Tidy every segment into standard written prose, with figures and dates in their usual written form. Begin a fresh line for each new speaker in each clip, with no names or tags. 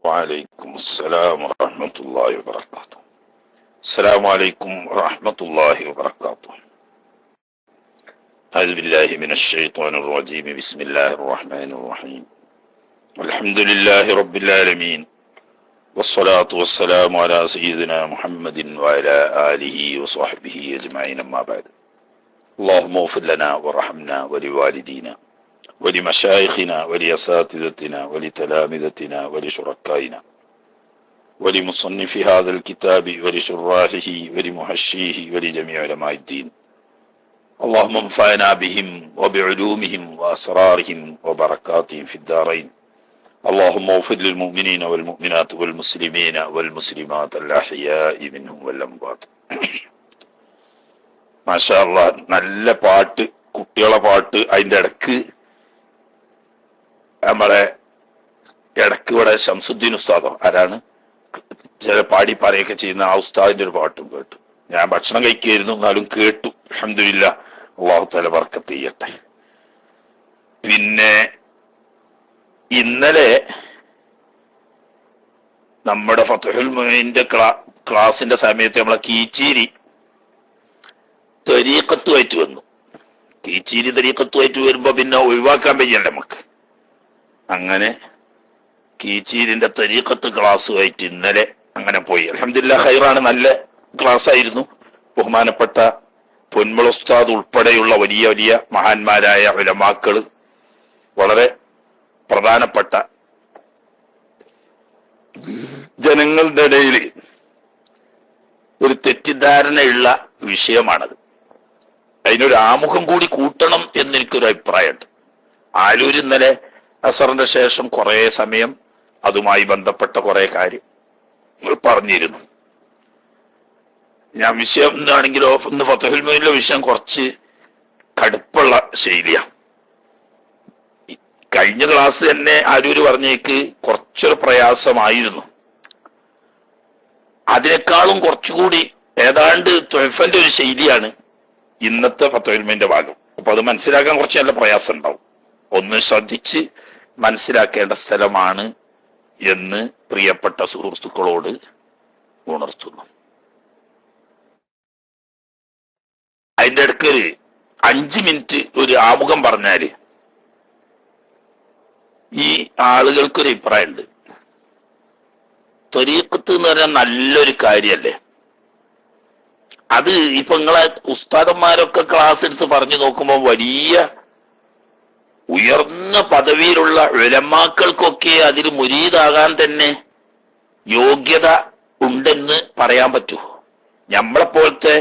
وعليكم السلام ورحمة الله وبركاته. السلام عليكم ورحمة الله وبركاته. أعوذ بالله من الشيطان الرجيم. بسم الله الرحمن الرحيم. الحمد لله رب العالمين، والصلاة والسلام على سيدنا محمد وعلى آله وصحبه أجمعين، أما بعد. اللهم اغفر لنا وارحمنا ولوالدينا ولمشايخنا ولأساتذتنا ولتلامذتنا ولشركائنا ولمصنف هذا الكتاب ولشراحه ولمحشيه ولجميع علماء الدين. اللهم انفعنا بهم وبعلومهم وأسرارهم وبركاتهم في الدارين. اللهم اغفر للمؤمنين والمؤمنات والمسلمين والمسلمات الأحياء منهم والأموات. മാഷാ അല്ലാഹ്, നല്ല പാട്ട്, കുട്ടികളെ പാട്ട്. അതിൻ്റെ ഇടക്ക് നമ്മളെ ഇവിടെ ശംസുദ്ദീൻ ഉസ്താദോ ആരാണ് ചില പാടി പറയുകയൊക്കെ ചെയ്യുന്ന ആ ഉസ്താദിന്റെ ഒരു പാട്ടും കേട്ടു. ഞാൻ ഭക്ഷണം കഴിക്കുകയായിരുന്നു, എന്നാലും കേട്ടു. അൽഹംദുലില്ലാഹ്, അല്ലാഹു തആല ബർക്കത്ത് ചെയ്യട്ടെ. പിന്നെ ഇന്നലെ നമ്മുടെ ഫത്ഹുൽ മുഈനിന്റെ ക്ലാസിന്റെ സമയത്ത് നമ്മളെ കീച്ചേരി തരീഖത്തുമായിട്ട് വന്നു. കീച്ചേരി തരീഖത്തുമായിട്ട് വരുമ്പോ പിന്നെ ഒഴിവാക്കാൻ വയ്യല്ല നമുക്ക്. അങ്ങനെ കീച്ചീരിന്റെ തരീഖത്ത് ക്ലാസ്സുമായിട്ട് ഇന്നലെ അങ്ങനെ പോയി. അൽഹംദുലില്ലാഹ്, ഖൈറാണ്, നല്ല ക്ലാസ് ആയിരുന്നു. ബഹുമാനപ്പെട്ട പൊന്മുള ഉസ്താദ് ഉൾപ്പെടെയുള്ള വലിയ വലിയ മഹാന്മാരായ ഉലമാക്കള്, വളരെ പ്രധാനപ്പെട്ട ജനങ്ങളുടെ ഇടയിൽ ഒരു തെറ്റിദ്ധാരണയുള്ള വിഷയമാണത്. അതിനൊരു ആമുഖം കൂടി കൂട്ടണം എന്നെനിക്കൊരു അഭിപ്രായമുണ്ട്. ആലൂർ ഇന്നലെ അസറിന്റെ ശേഷം കുറെ സമയം അതുമായി ബന്ധപ്പെട്ട കുറെ കാര്യം പറഞ്ഞിരുന്നു. ഞാൻ വിഷയം എന്താണെങ്കിലോ ഇന്ന് ഫത്ഹുൽ മുഈനിലെ വിഷയം കുറച്ച് കടുപ്പുള്ള ശൈലിയാണ്. കഴിഞ്ഞ ക്ലാസ് തന്നെ ആരൂര് പറഞ്ഞേക്ക് കുറച്ചൊരു പ്രയാസമായിരുന്നു. അതിനേക്കാളും കുറച്ചുകൂടി ഏതാണ്ട് ത്വഫന്റെ ഒരു ശൈലിയാണ് ഇന്നത്തെ ഫത്ഹുൽ മുഈനിന്റെ ഭാഗം. അപ്പൊ അത് മനസ്സിലാക്കാൻ കുറച്ച് നല്ല പ്രയാസം ഉണ്ടാവും. ഒന്ന് ശ്രദ്ധിച്ച് മനസ്സിലാക്കേണ്ട സ്ഥലമാണ് എന്ന് പ്രിയപ്പെട്ട സുഹൃത്തുക്കളോട് ഉണർത്തുന്നു. അതിന്റെ ഇടയ്ക്ക് ഒരു 5 മിനിറ്റ് ഒരു ആമുഖം പറഞ്ഞാല് ഈ ആളുകൾക്കൊരു അഭിപ്രായമുണ്ട്. ത്വരീഖത്ത് എന്ന് പറഞ്ഞാൽ നല്ലൊരു കാര്യല്ലേ. അത് ഇപ്പൊ നിങ്ങളെ ഉസ്താദന്മാരൊക്കെ ക്ലാസ് എടുത്ത് പറഞ്ഞു നോക്കുമ്പോൾ വലിയ ഉയർന്ന പദവിയിലുള്ള ഉലമാക്കൾക്കൊക്കെ അതിൽ മുരീദാകാൻ തന്നെ യോഗ്യത ഉണ്ടെന്ന് പറയാൻ പറ്റുമോ? നമ്മളെപ്പോലത്തെ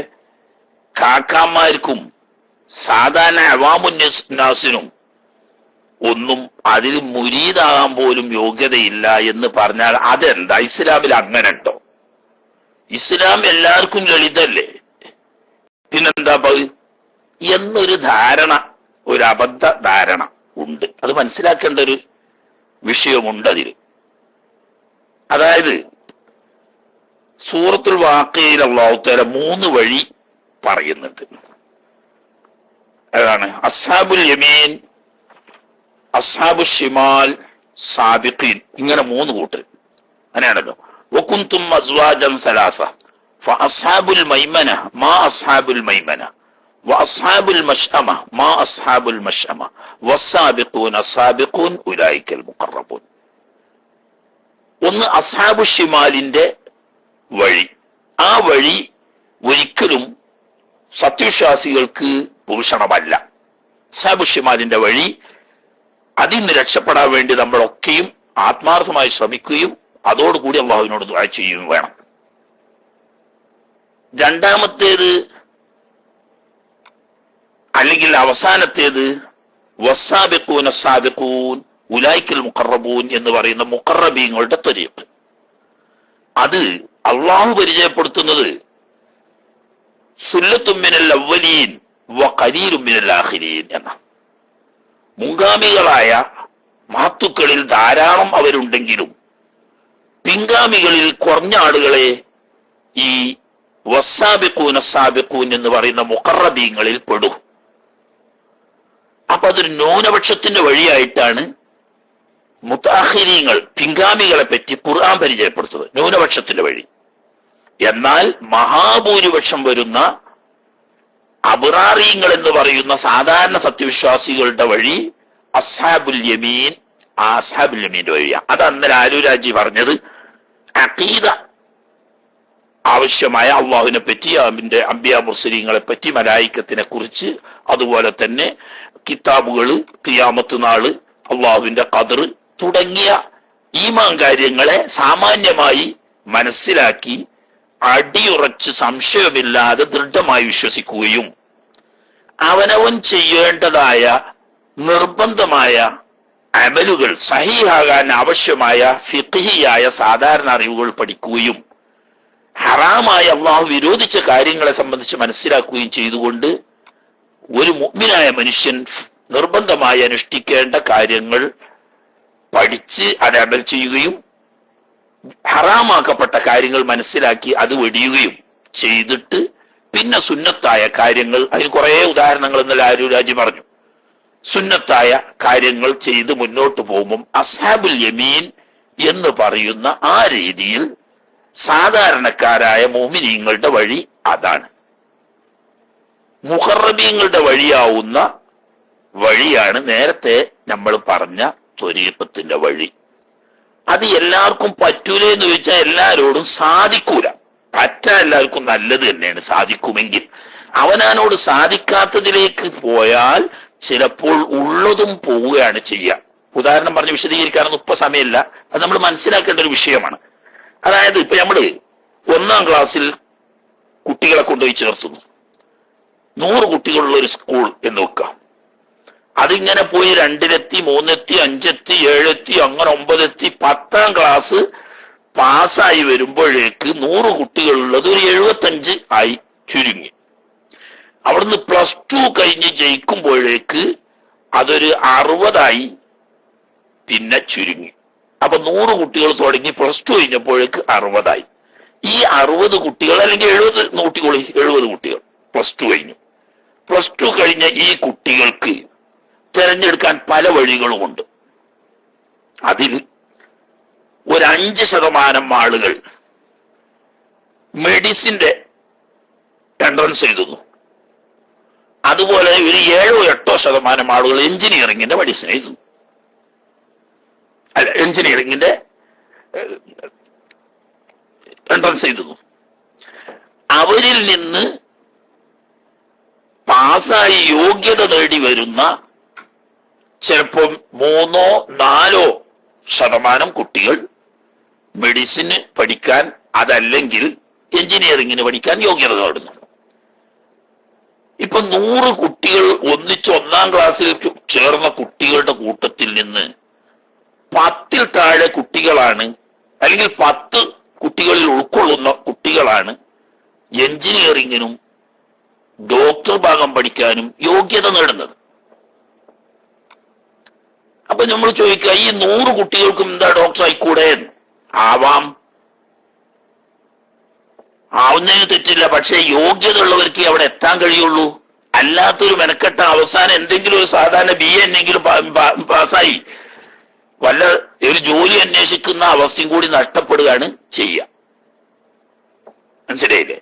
കാക്കാമാർക്കും സാധാരണ അവാമുന്നാസിനും ഒന്നും അതിൽ മുരീദാകാൻ പോലും യോഗ്യതയില്ല എന്ന് പറഞ്ഞാൽ അതെന്താ? ഇസ്ലാമിൽ അങ്ങനെ ഉണ്ടോ? ഇസ്ലാം എല്ലാവർക്കും ലളിതല്ലേ, പിന്നെന്താ എന്നൊരു ധാരണ, ഒരു അബദ്ധ ധാരണ ഉണ്ട്. അത് മനസ്സിലാക്കേണ്ട ഒരു വിഷയമുണ്ട് അതിൽ. അതായത് സൂറത്തുൽ വാഖിയയിൽ അല്ലാഹു തആല 3 വഴി പറയുന്നുണ്ട്. അതാണ് അസ്ഹാബുൽ യമീൻ, അസ്ഹാബുൽ ഷിമാൽ, സാബിഖീൻ, ഇങ്ങനെ 3 കൂട്ടർ. അങ്ങനെയാണല്ലോ. വകുന്തും അസ്വാജൻ സലാസ ഫഅസ്ഹാബുൽ മൈമന മാ അസ്ഹാബുൽ മൈമന വഅസ്ഹാബുൽ മശ്അമ മാ അസ്ഹാബുൽ മശ്അമ വസ്സാബിഖൂന സാബിഖൂൻ ഉലൈക്കൽ മുഖറബൂൻ. ഒന്ന് അസ്ഹാബു ഷിമാലിന്റെ വഴി. ആ വഴി ഒരിക്കലും സത്യവിശ്വാസികൾക്ക് ഭൂഷണമല്ല. അസ്ഹാബു ഷിമാലിന്റെ വഴി, അതിൽ നിന്ന് രക്ഷപ്പെടാൻ വേണ്ടി നമ്മളൊക്കെയും ആത്മാർത്ഥമായി ശ്രമിക്കുകയും അതോടുകൂടി അള്ളാഹുവിനോട് ദുആ ചെയ്യുകയും വേണം. രണ്ടാമത്തേത് അല്ലെങ്കിൽ അവസാനത്തേത് വസ്സാബിഖൂന സാബിഖൂൻ ഉലൈക്കൽ മുഖറബൂൻ എന്ന് പറയുന്ന മുഖറബീങ്ങളുടെ ത്വരീഖ്. അത് അള്ളാഹു പരിചയപ്പെടുത്തുന്നത് സുല്ലത്തും മിനൽ അവ്വലീൻ വഖലീലും മിനൽ ആഖിരീൻ എന്ന, മുൻഗാമികളായ മഹത്തുക്കളിൽ ധാരാളം അവരുണ്ടെങ്കിലും പിൻഗാമികളിൽ കുറഞ്ഞ ആളുകളെ ഈ വസ്സാബിഖൂന സാബിഖൂൻ എന്ന് പറയുന്ന മുഖറബീങ്ങളിൽ പെടും. അപ്പൊ അതൊരു ന്യൂനപക്ഷത്തിന്റെ വഴിയായിട്ടാണ് മുതാഖിരീങ്ങൾ പിൻഗാമികളെ പറ്റി ഖുർആൻ പരിചയപ്പെടുത്തുന്നത് ന്യൂനപക്ഷത്തിന്റെ വഴി. എന്നാൽ മഹാഭൂരിപക്ഷം വരുന്ന അബ്റാറീങ്ങൾ എന്ന് പറയുന്ന സാധാരണ സത്യവിശ്വാസികളുടെ വഴി അസ്ഹാബുൽ യമീൻ, ആ അസ്ഹാബുൽ യമീന്റെ വഴിയാണ്. അത് അന്നേരം ആലൂരാജി പറഞ്ഞത് അഖീദ ആവശ്യമായ അള്ളാഹുവിനെ പറ്റി, അവന്റെ അംബിയ മുർസലീങ്ങളെ പറ്റി, മലായിക്കത്തിനെ കുറിച്ച്, അതുപോലെ തന്നെ കിതാബുകള്, ഖിയാമത്ത് നാള്, അള്ളാഹുവിന്റെ ഖദർ തുടങ്ങിയ ഈമാൻ കാര്യങ്ങളെ സാമാന്യമായി മനസ്സിലാക്കി അടിയുറച്ച് സംശയമില്ലാതെ ദൃഢമായി വിശ്വസിക്കുകയും അവനവൻ ചെയ്യേണ്ടതായ നിർബന്ധമായ അമലുകൾ സഹീഹാകാൻ ആവശ്യമായ ഫിഖ്ഹിയായ സാധാരണ അറിവുകൾ പഠിക്കുകയും ഹറാമായ അള്ളാഹു വിരോധിച്ച കാര്യങ്ങളെ സംബന്ധിച്ച് മനസ്സിലാക്കുകയും ചെയ്തുകൊണ്ട് ഒരു മുഅ്മിനായ മനുഷ്യൻ നിർബന്ധമായി അനുഷ്ഠിക്കേണ്ട കാര്യങ്ങൾ പഠിച്ച് അത് അമൽ ചെയ്യുകയും ഹറാമാക്കപ്പെട്ട കാര്യങ്ങൾ മനസ്സിലാക്കി അത് വെടിയുകയും ചെയ്തിട്ട് പിന്നെ സുന്നത്തായ കാര്യങ്ങൾ, അതിന് കുറെ ഉദാഹരണങ്ങൾ ഇന്നലെ ആരൂരാജി പറഞ്ഞു, സുന്നത്തായ കാര്യങ്ങൾ ചെയ്ത് മുന്നോട്ട് പോകുമ്പം അസ്ഹാബുൽ യമീൻ എന്ന് പറയുന്ന ആ രീതിയിൽ സാധാരണക്കാരായ മുഅ്മിനീങ്ങളുടെ വഴി അതാണ്. മുഖറബീങ്ങളുടെ വഴിയാവുന്ന വഴിയാണ് നേരത്തെ നമ്മൾ പറഞ്ഞ ത്വരീഖത്തിന്റെ വഴി. അത് എല്ലാവർക്കും പറ്റൂല എന്ന് ചോദിച്ചാൽ എല്ലാരോടും സാധിക്കൂല. പറ്റാൻ എല്ലാവർക്കും നല്ലത് തന്നെയാണ്, സാധിക്കുമെങ്കിൽ. അവനോട് സാധിക്കാത്തതിലേക്ക് പോയാൽ ചിലപ്പോൾ ഉള്ളതും പോവുകയാണ് ചെയ്യുക. ഉദാഹരണം പറഞ്ഞ് വിശദീകരിക്കാനൊന്നും ഇപ്പൊ സമയമില്ല, അത് നമ്മൾ മനസ്സിലാക്കേണ്ട ഒരു വിഷയമാണ്. അതായത് ഇപ്പൊ നമ്മള് 1ാം ക്ലാസ്സിൽ കുട്ടികളെ കൊണ്ടുപോയി ചേർത്തുന്നു. 100 കുട്ടികളുള്ള ഒരു സ്കൂൾ എന്ന് വെക്കുക. അതിങ്ങനെ പോയി 2ലെത്തി, 3ലെത്തി, 5ലെത്തി, 7ലെത്തി, അങ്ങനെ 9ലെത്തി, 10ാം ക്ലാസ് പാസ്സായി വരുമ്പോഴേക്ക് 100 കുട്ടികളുള്ളത് ഒരു 75 ആയി ചുരുങ്ങി. അവിടുന്ന് +2 കഴിഞ്ഞ് ജയിക്കുമ്പോഴേക്ക് അതൊരു 60 പിന്നെ ചുരുങ്ങി. അപ്പൊ 100 കുട്ടികൾ തുടങ്ങി +2 കഴിഞ്ഞപ്പോഴേക്ക് 60. ഈ 60 കുട്ടികൾ അല്ലെങ്കിൽ 70 കുട്ടികൾ +2 കഴിഞ്ഞു. +2 കഴിഞ്ഞ ഈ കുട്ടികൾക്ക് തിരഞ്ഞെടുക്കാൻ പല വഴികളുമുണ്ട്. അതിൽ ഒരു 5% ആളുകൾ മെഡിസിന്റെ എൻട്രൻസ് എഴുതുന്നു. അതുപോലെ ഒരു 7-8% ആളുകൾ എഞ്ചിനീയറിംഗിന്റെ മെഡിസിൻ എഴുതുന്നു, അല്ല എഞ്ചിനീയറിംഗിന്റെ എൻട്രൻസ് എഴുതുന്നു. അവരിൽ നിന്ന് പാസ്സായി യോഗ്യത നേടി വരുന്ന ചിലപ്പം 3-4% കുട്ടികൾ മെഡിസിന് പഠിക്കാൻ, അതല്ലെങ്കിൽ എഞ്ചിനീയറിംഗിന് പഠിക്കാൻ യോഗ്യത നേടുന്നു. ഇപ്പൊ 100 കുട്ടികൾ ഒന്നിച്ച് 1ാം ക്ലാസ്സിൽ ചേർന്ന കുട്ടികളുടെ കൂട്ടത്തിൽ നിന്ന് 10ൽ താഴെ കുട്ടികളാണ്, അല്ലെങ്കിൽ 10 കുട്ടികളിൽ ഉൾക്കൊള്ളുന്ന കുട്ടികളാണ് എഞ്ചിനീയറിംഗിനും ഡോക്ടർ ഭാഗം പഠിക്കാനും യോഗ്യത നേടുന്നത്. അപ്പൊ നമ്മൾ ചോദിക്കുക, ഈ 100 കുട്ടികൾക്കും എന്താ ഡോക്ടർ ആയിക്കൂടെ? ആവുന്നതിന് തെറ്റില്ല. പക്ഷെ യോഗ്യത ഉള്ളവർക്ക് അവിടെ എത്താൻ കഴിയുള്ളൂ. അല്ലാത്തൊരു മെനക്കെട്ട അവസാനം എന്തെങ്കിലും ഒരു സാധാരണ BA എന്നെങ്കിലും പാസ്സായി വല്ല ഒരു ജോലി അന്വേഷിക്കുന്ന അവസ്ഥയും കൂടി നഷ്ടപ്പെടുകയാണ് ചെയ്യുക. മനസ്സിലായില്ലേ?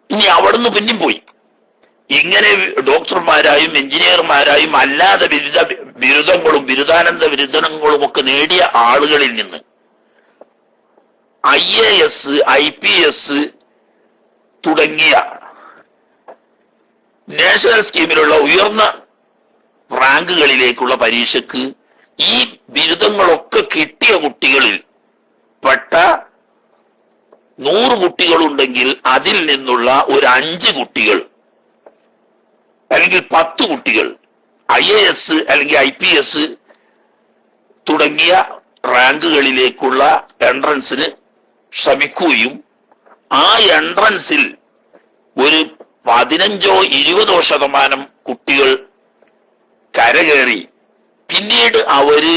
ഇനി അവിടുന്ന് പിന്നെയും പോയി ഇങ്ങനെ ഡോക്ടർമാരായും എഞ്ചിനീയർമാരായും അല്ലാതെ ബിരുദങ്ങളും ബിരുദാനന്ദ ബിരുദങ്ങളും ഒക്കെ നേടിയ ആളുകളിൽ നിന്ന് IAS, IPS തുടങ്ങിയ നാഷണൽ സ്കീമിലുള്ള ഉയർന്ന റാങ്കുകളിലേക്കുള്ള പരീക്ഷയ്ക്ക് ഈ ബിരുദങ്ങളൊക്കെ കിട്ടിയ കുട്ടികളിൽ പെട്ട 100 കുട്ടികളുണ്ടെങ്കിൽ അതിൽ നിന്നുള്ള ഒരു 5 കുട്ടികൾ അല്ലെങ്കിൽ 10 കുട്ടികൾ IAS അല്ലെങ്കിൽ IPS തുടങ്ങിയ റാങ്കുകളിലേക്കുള്ള എൻട്രൻസിന് ശ്രമിക്കുകയും ആ എൻട്രൻസിൽ ഒരു 15-20% കുട്ടികൾ കരകയറി പിന്നീട് അവര്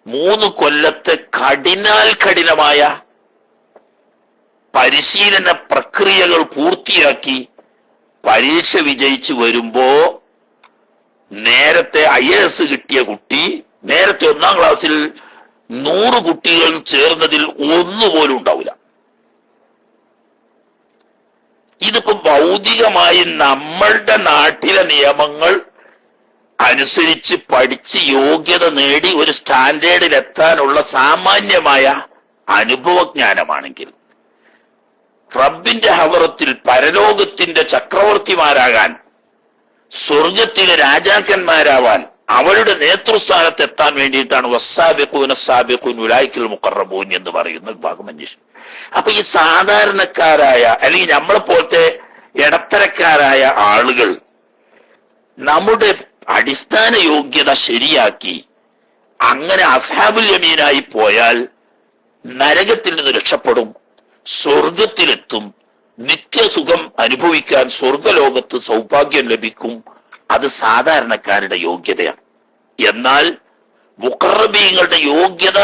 3 കൊല്ലത്തെ കഠിനമായ പരിശീലന പ്രക്രിയകൾ പൂർത്തിയാക്കി പരീക്ഷ വിജയിച്ചു വരുമ്പോ നേരത്തെ IAS കിട്ടിയ കുട്ടി നേരത്തെ 1ാം ക്ലാസ്സിൽ 100 കുട്ടികൾ ചേർന്നതിൽ ഒന്നുപോലും ഉണ്ടാവില്ല. ഇതിപ്പോ ഭൗതികമായി നമ്മളുടെ നാട്ടിലെ നിയമങ്ങൾ അനുസരിച്ച് പഠിച്ച് യോഗ്യത നേടി ഒരു സ്റ്റാൻഡേർഡിൽ എത്താനുള്ള സാമാന്യമായ അനുഭവജ്ഞാനമാണെങ്കിൽ, റബ്ബിന്റെ ഹവറത്തിൽ പരലോകത്തിന്റെ ചക്രവർത്തിമാരാകാൻ, സ്വർഗത്തിലെ രാജാക്കന്മാരാവാൻ, അവരുടെ നേതൃസ്ഥാനത്ത് എത്താൻ വേണ്ടിയിട്ടാണ് വസ്സാബിഖൂന സാബിഖൂൻ ഉലൈക്കൽ മുഖറബൂൻ എന്ന് പറയുന്ന വിഭാഗം അന്വേഷിക്കും. അപ്പൊ ഈ സാധാരണക്കാരായ അല്ലെങ്കിൽ നമ്മളെ പോലത്തെ ഇടത്തരക്കാരായ ആളുകൾ നമ്മുടെ അടിസ്ഥാന യോഗ്യത ശരിയാക്കി അങ്ങനെ അസ്ഹാബുൽ യമീനായി പോയാൽ നരകത്തിൽ നിന്ന് രക്ഷപ്പെടും, സ്വർഗത്തിലെത്തും, നിത്യസുഖം അനുഭവിക്കാൻ സ്വർഗലോകത്ത് സൗഭാഗ്യം ലഭിക്കും. അത് സാധാരണക്കാരുടെ യോഗ്യതയാണ്. എന്നാൽ മുഖറബീങ്ങളുടെ യോഗ്യത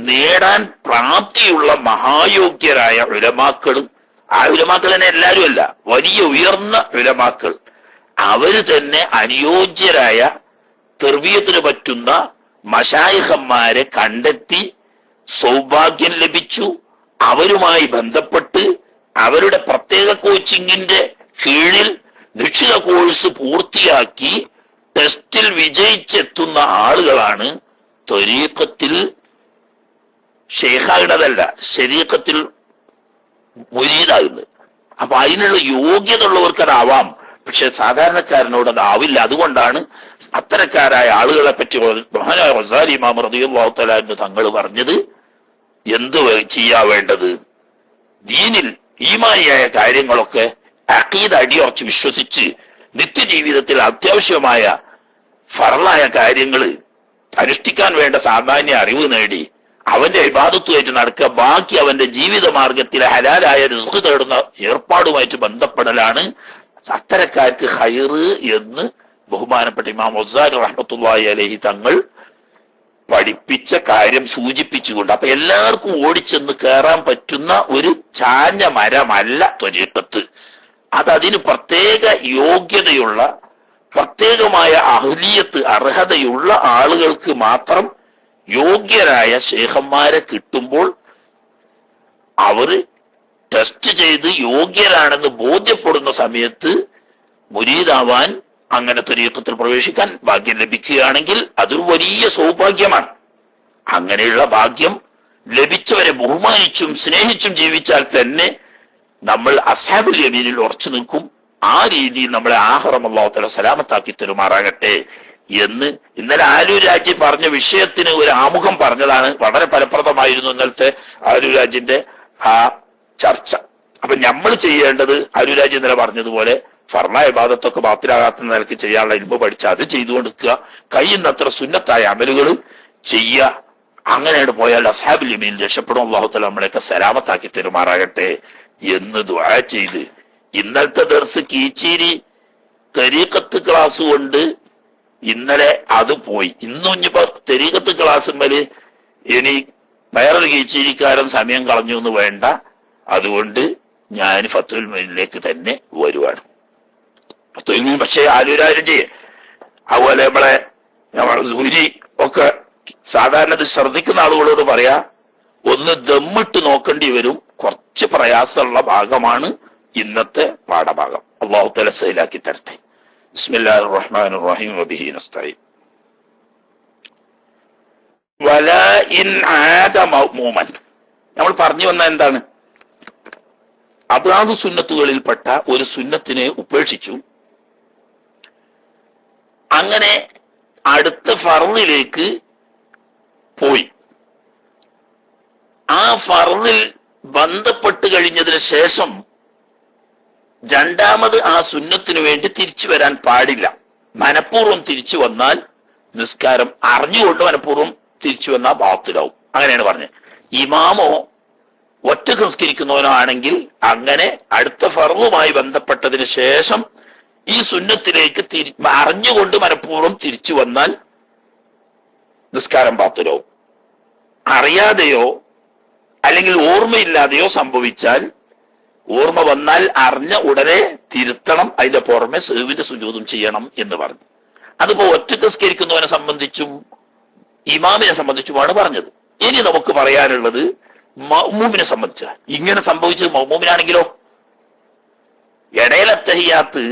നേടാൻ പ്രാപ്തിയുള്ള മഹായോഗ്യരായ ഉലമാക്കൾ, ആ ഉലമാക്കൾ തന്നെ എല്ലാവരും അല്ല, വലിയ ഉയർന്ന ഉലമാക്കൾ, അവര് തന്നെ അനുയോജ്യരായ തെർബിയത്തിന് പറ്റുന്ന മശായിഖന്മാരെ കണ്ടെത്തി സൗഭാഗ്യം ലഭിച്ചു. അവരുമായി ബന്ധപ്പെട്ട് അവരുടെ പ്രത്യേക കോച്ചിങ്ങിന്റെ കീഴിൽ നിശ്ചിത കോഴ്സ് പൂർത്തിയാക്കി ടെസ്റ്റിൽ വിജയിച്ചെത്തുന്ന ആളുകളാണ് ത്വരീഖത്തിൽ ഷെയ്ഖാകുന്നതല്ല, ശരീഖത്തിൽ മുരീദാകുന്നത്. അപ്പൊ അതിനുള്ള യോഗ്യത ഉള്ളവർക്ക് അതാവാം, പക്ഷെ സാധാരണക്കാരനോട് അതാവില്ല. അതുകൊണ്ടാണ് അത്തരക്കാരായ ആളുകളെ പറ്റി മഹാനായ ഗസാലി ഇമാം റളിയല്ലാഹു തആല അൻഹു തങ്ങൾ പറഞ്ഞത്, എന്ത് ചെയ്യാ വേണ്ടത്? ദീനിൽ ഈമാനിയായ കാര്യങ്ങളൊക്കെ അഖീദ അടിയുറച്ച് വിശ്വസിച്ച് നിത്യജീവിതത്തിൽ അത്യാവശ്യമായ ഫർളായ കാര്യങ്ങൾ അനുഷ്ഠിക്കാൻ വേണ്ട സാമാന്യ അറിവ് നേടി അവന്റെ ഇബാദത്തുമായിട്ട് നടക്കുക, ബാക്കി അവന്റെ ജീവിത മാർഗത്തിലെ ഹലാലായ റിസ്ക് തേടുന്ന ഏർപ്പാടുമായിട്ട് ബന്ധപ്പെടലാണ് അത്തരക്കാർക്ക് ഖൈറ് എന്ന് ബഹുമാനപ്പെട്ട ഇമാം ഗസാലി റഹ്മത്തുള്ളാഹി അലൈഹി തങ്ങൾ പഠിപ്പിച്ച കാര്യം സൂചിപ്പിച്ചുകൊണ്ട്, അപ്പൊ എല്ലാവർക്കും ഓടിച്ചെന്ന് കയറാൻ പറ്റുന്ന ഒരു ചാഞ്ഞ മരമല്ല ത്വരീഖത്ത്. അതതിന് പ്രത്യേക യോഗ്യതയുള്ള, പ്രത്യേകമായ അഹ്ലിയത്ത് അർഹതയുള്ള ആളുകൾക്ക് മാത്രം യോഗ്യരായ ശേഖന്മാരെ കിട്ടുമ്പോൾ അവര് ടെസ്റ്റ് ചെയ്ത് യോഗ്യരാണെന്ന് ബോധ്യപ്പെടുന്ന സമയത്ത് മുരീദാവാൻ, അങ്ങനെ ത്വരീഖത്തിൽ പ്രവേശിക്കാൻ ഭാഗ്യം ലഭിക്കുകയാണെങ്കിൽ അതൊരു വലിയ സൗഭാഗ്യമാണ്. അങ്ങനെയുള്ള ഭാഗ്യം ലഭിച്ചവരെ ബഹുമാനിച്ചും സ്നേഹിച്ചും ജീവിച്ചാൽ തന്നെ നമ്മൾ അസ്ഹാബുൽ യമീനിൽ ഉറച്ചു നിൽക്കും. ആ രീതിയിൽ നമ്മളെ ആഖിറം അല്ലാഹു തആല സലാമത്താക്കി തരുമാറാകട്ടെ എന്ന് ഇന്നലെ ആലൂർ രാജി പറഞ്ഞ വിഷയത്തിന് ഒരു ആമുഖം പറഞ്ഞതാണ്. വളരെ ഫലപ്രദമായിരുന്നു ഇന്നലത്തെ ആലൂർ രാജിന്റെ ആ ചർച്ച. അപ്പൊ നമ്മൾ ചെയ്യേണ്ടത് ആലൂർ രാജി ഇന്നലെ പറഞ്ഞതുപോലെ ഫർളായ ഇബാദത്തൊക്കെ ബാത്തിലാകാത്ത നിലക്ക് ചെയ്യാനുള്ള ഇൽമ പഠിച്ച് അത് ചെയ്തുകൊണ്ടിരിക്കുക, കഴിയുന്നത്ര സുന്നത്തായ അമലുകൾ ചെയ്യുക. അങ്ങനെയാണ് പോയാൽ അസ്ഹാബുൽ യമീൻ രക്ഷപ്പെടും. അല്ലാഹു തആല നമ്മളെയൊക്കെ സലാമത്താക്കി തരുമാറാകട്ടെ എന്ന് ദുആ ചെയ്ത് ഇന്നലത്തെ ദർസ് കീച്ചേരി തരീഖത്ത് ക്ലാസ് കൊണ്ട് ഇന്നലെ അത് പോയി. ഇന്നും ഇനിയിപ്പോ തരീഖത്ത് ക്ലാസ്സുമ്മല് ഇനി വേറൊരു കീച്ചേരിക്കാരൻ സമയം കളഞ്ഞു എന്ന് വേണ്ട. അതുകൊണ്ട് ഞാൻ ഫത്ഹുൽ മുഈനിലേക്ക് തന്നെ വരുവാണ്. ഫത്ഹുൽ മുഈൻ പക്ഷേ ആലൂരാരും ചെയ്യേ, അതുപോലെ നമ്മളെ സൂരി ഒക്കെ സാധാരണ ഇത് ശ്രദ്ധിക്കുന്ന ആളുകളോട് പറയാ, ഒന്ന് ദമ്മിട്ട് നോക്കേണ്ടി വരും. കുറച്ച് പ്രയാസമുള്ള ഭാഗമാണ് ഇന്നത്തെ പാഠഭാഗം. അല്ലാഹു തആല സഹീലാക്കി തരട്ടെ. ബിസ്മില്ലാഹിർ റഹ്മാനിർ റഹീം വബിഹി നസ്തഈൻ. വലാ ഇൻ ആദ മഅ്മൂമൻ, നമ്മൾ പറഞ്ഞു വന്ന എന്താണ്? അതാത് സുന്നത്തുകളിൽപ്പെട്ട ഒരു സുന്നത്തിനെ ഉപേക്ഷിച്ചു, അങ്ങനെ അടുത്ത ഫർളിലേക്ക് പോയി. ആ ഫർളിൽ ബന്ധപ്പെട്ട് കഴിഞ്ഞതിന് ശേഷം രണ്ടാമത് ആ സുന്നത്തിന് വേണ്ടി തിരിച്ചു വരാൻ പാടില്ല. മനഃപൂർവ്വം തിരിച്ചു വന്നാൽ നിസ്കാരം, അറിഞ്ഞുകൊണ്ട് മനഃപൂർവ്വം തിരിച്ചു വന്നാൽ ബാത്തിലാവും. അങ്ങനെയാണ് പറഞ്ഞത്. ഇമാമോ ഒറ്റക്ക് നിസ്കരിക്കുന്നവനോ ആണെങ്കിൽ അങ്ങനെ അടുത്ത ഫർളുമായി ബന്ധപ്പെട്ടതിന് ശേഷം ഈ സുന്നത്തിലേക്ക് അറിഞ്ഞുകൊണ്ട് മനഃപൂർവ്വം തിരിച്ചു വന്നാൽ നിസ്കാരം ബാത്തിലാവും. അറിയാതെയോ അല്ലെങ്കിൽ ഓർമ്മയില്ലാതെയോ സംഭവിച്ചാൽ, ഓർമ്മ വന്നാൽ അറിഞ്ഞ ഉടനെ തിരുത്തണം, അതിന്റെ പുറമെ സഹ്വിന്റെ സുജൂദും ചെയ്യണം എന്ന് പറഞ്ഞു. അതിപ്പോ ഒറ്റക്ക് നിസ്കരിക്കുന്നവനെ സംബന്ധിച്ചും ഇമാമിനെ സംബന്ധിച്ചുമാണ് പറഞ്ഞത്. ഇനി നമുക്ക് പറയാനുള്ളത് മഅ്മൂമിനെ സംബന്ധിച്ച. ഇങ്ങനെ സംഭവിച്ചത് മഅ്മൂമിനാണെങ്കിലോ, ഇടയിലെ തഹിയ്യാത്ത്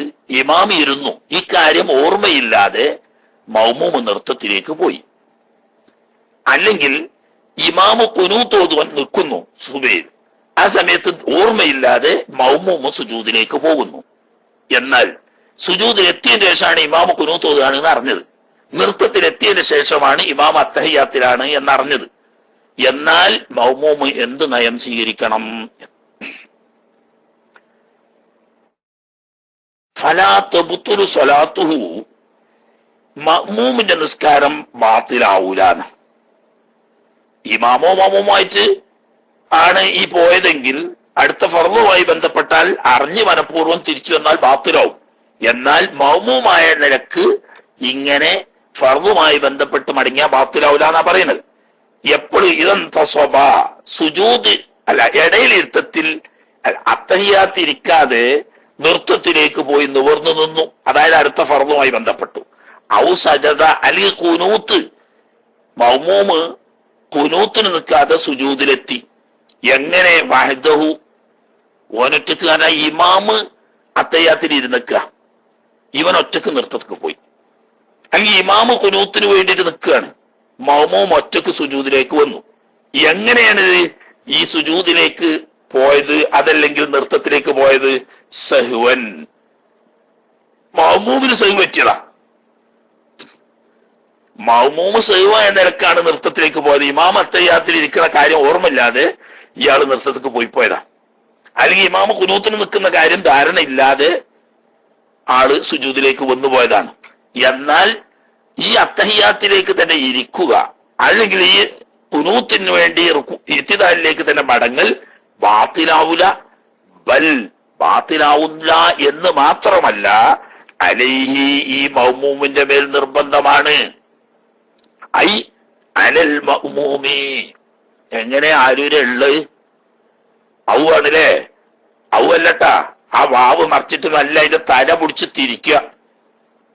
ഇമാമി ഇരുന്നു, ഈ കാര്യം ഓർമ്മയില്ലാതെ മഅ്മൂം നൃത്തത്തിലേക്ക് പോയി. അല്ലെങ്കിൽ ഇമാമു ഖുനൂത്ത് ഓതുവാൻ നിൽക്കുന്നു സുബൈയിൽ, ആ സമയത്ത് ഓർമ്മയില്ലാതെ മഅ്മൂം സുജൂദിലേക്ക് പോകുന്നു. എന്നാൽ സുജൂദിൽ എത്തിയതിനു ശേഷമാണ് ഇമാമു ഖുനൂത്ത് ഓതുകയാണെന്ന് അറിഞ്ഞത്, നൃത്തത്തിൽ എത്തിയതിനു ശേഷമാണ് ഇമാം അത്തഹിയ്യാത്തിലാണ് എന്നറിഞ്ഞത്. എന്നാൽ മഅ്മൂം എന്ത് നയം സ്വീകരിക്കണം? ഫലാ തബ്തുലു സ്വലാത്തുഹു, മഅ്മൂമിന്റെ നിസ്കാരം ബാത്തിലാവൂലാന്ന്. ഇമാമോ മഅ്മൂമായിട്ട് ആണ് ഈ പോയതെങ്കിൽ അടുത്ത ഫർളുമായി ബന്ധപ്പെട്ടാൽ അറിഞ്ഞ് മനഃപൂർവ്വം തിരിച്ചു വന്നാൽ ബാത്തിലാവും. എന്നാൽ മഅ്മൂമായ നിലക്ക് ഇങ്ങനെ ഫർളുമായി ബന്ധപ്പെട്ട് മടങ്ങിയ ബാത്തിലാവൂല എന്നാ പറയുന്നത്. എപ്പോഴും ഇതെന്താ സ്വഭാ സുജൂദ് അല്ല, ഇടയിലിരുത്തത്തിൽ അത്തഹിയ്യാത്തിരിക്കാതെ നൃത്തത്തിലേക്ക് പോയി നിവർന്നു നിന്നു, അതായത് അടുത്ത ഫർളുമായി ബന്ധപ്പെട്ടു. ഔ സജദ അലി ഖുനൂത്ത്, മഅ്മൂം ഖുനൂത്തിന് നിൽക്കാതെ സുജൂദിലെത്തി. എങ്ങനെ? വഹദഹു, ഓനൊറ്റക്ക്. കാരണം ഇമാമ് അത്തഹിയ്യാത്തിൽ ഇരുന്നിക്കുക, ഇവൻ ഒറ്റക്ക് നൃത്തത്തിക്ക് പോയി. അല്ലെങ്കിൽ ഇമാമ് ഖുനൂത്തിന് വേണ്ടിയിട്ട് നിൽക്കുകയാണ്, മഅ്മൂം ഒറ്റക്ക് സുജൂദിലേക്ക് വന്നു. എങ്ങനെയാണ് ഈ സുജൂദിലേക്ക് പോയത്, അതല്ലെങ്കിൽ നൃത്തത്തിലേക്ക് പോയത്? സഹ്വൻ, മഅ്മൂമിന് സഹ്വ് പറ്റിയതാ. മഅ്മൂം സഹ്വ എന്ന നിലക്കാണ് നൃത്തത്തിലേക്ക് പോയത്. ഇമാം അത്തഹിയ്യാത്തിൽ ഇരിക്കുന്ന കാര്യം ഓർമ്മയില്ലാതെ ഇയാൾ നൃത്തത്തിലേക്ക് പോയതാ. അല്ലെങ്കിൽ ഇമാമ് ഖുനൂത്തിന് നിൽക്കുന്ന കാര്യം ധാരണ ഇല്ലാതെ ആള് സുജൂദിലേക്ക് വന്നു പോയതാണ്. എന്നാൽ ഈ അത്തഹിയ്യാത്തിലേക്ക് തന്നെ ഇരിക്കുക, അല്ലെങ്കിൽ ഈ ഖുനൂത്തിന് വേണ്ടി ഇത്തിദാലിലേക്ക് തന്നെ മടങ്ങൽ ബാത്തിലാവൂല. ബൽ ബാത്തിലാവില്ല എന്ന് മാത്രമല്ല, അലൈഹി, ഈ മഅ്മൂമിന്റെ മേൽ നിർബന്ധമാണ്. ഐ അലൽ മഅ്മൂമി. എങ്ങനെ? ആരൂരുള്ളത് ഔ ആണല്ലേ? ഔ അല്ലട്ടാ, ആ വാവ് മറിച്ചിട്ട് നല്ല അതിന്റെ തല പിടിച്ച് തിരിക്കുക,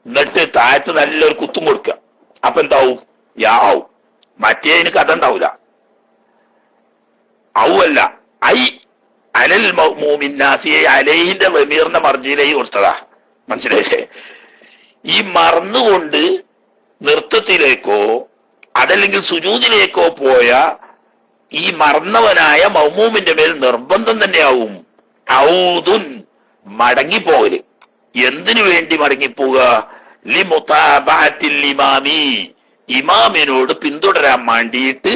എന്നിട്ട് താഴത്ത് നല്ലൊരു കുത്തും കൊടുക്കുക. അപ്പൊ എന്താവും? യാ ആവും. മറ്റേ അതിന് കഥ ഉണ്ടാവൂല. ഔ അല്ല, ഐ അലൽ മഅ്മൂമിന്നാസിയെ അലൈഹിന്റെ വമീറിന്റെ മർജിയിലേക്ക് കൊടുത്തതാ. മനസ്സിലായില്ലേ? ഈ മറന്നുകൊണ്ട് നൃത്തത്തിലേക്കോ അതല്ലെങ്കിൽ സുജൂദിലേക്കോ പോയ ഈ മറന്നവനായ മഅ്മൂമിന്റെ മേൽ നിർബന്ധം തന്നെയാവും ഔദുൻ, മടങ്ങിപ്പോകല്. എന്തിനു വേണ്ടി മടങ്ങിപ്പോവുക? ലിമുതാബഅത്തിൽ ഇമാമി, ഇമാമിനോട് പിന്തുടരാൻ വേണ്ടിയിട്ട്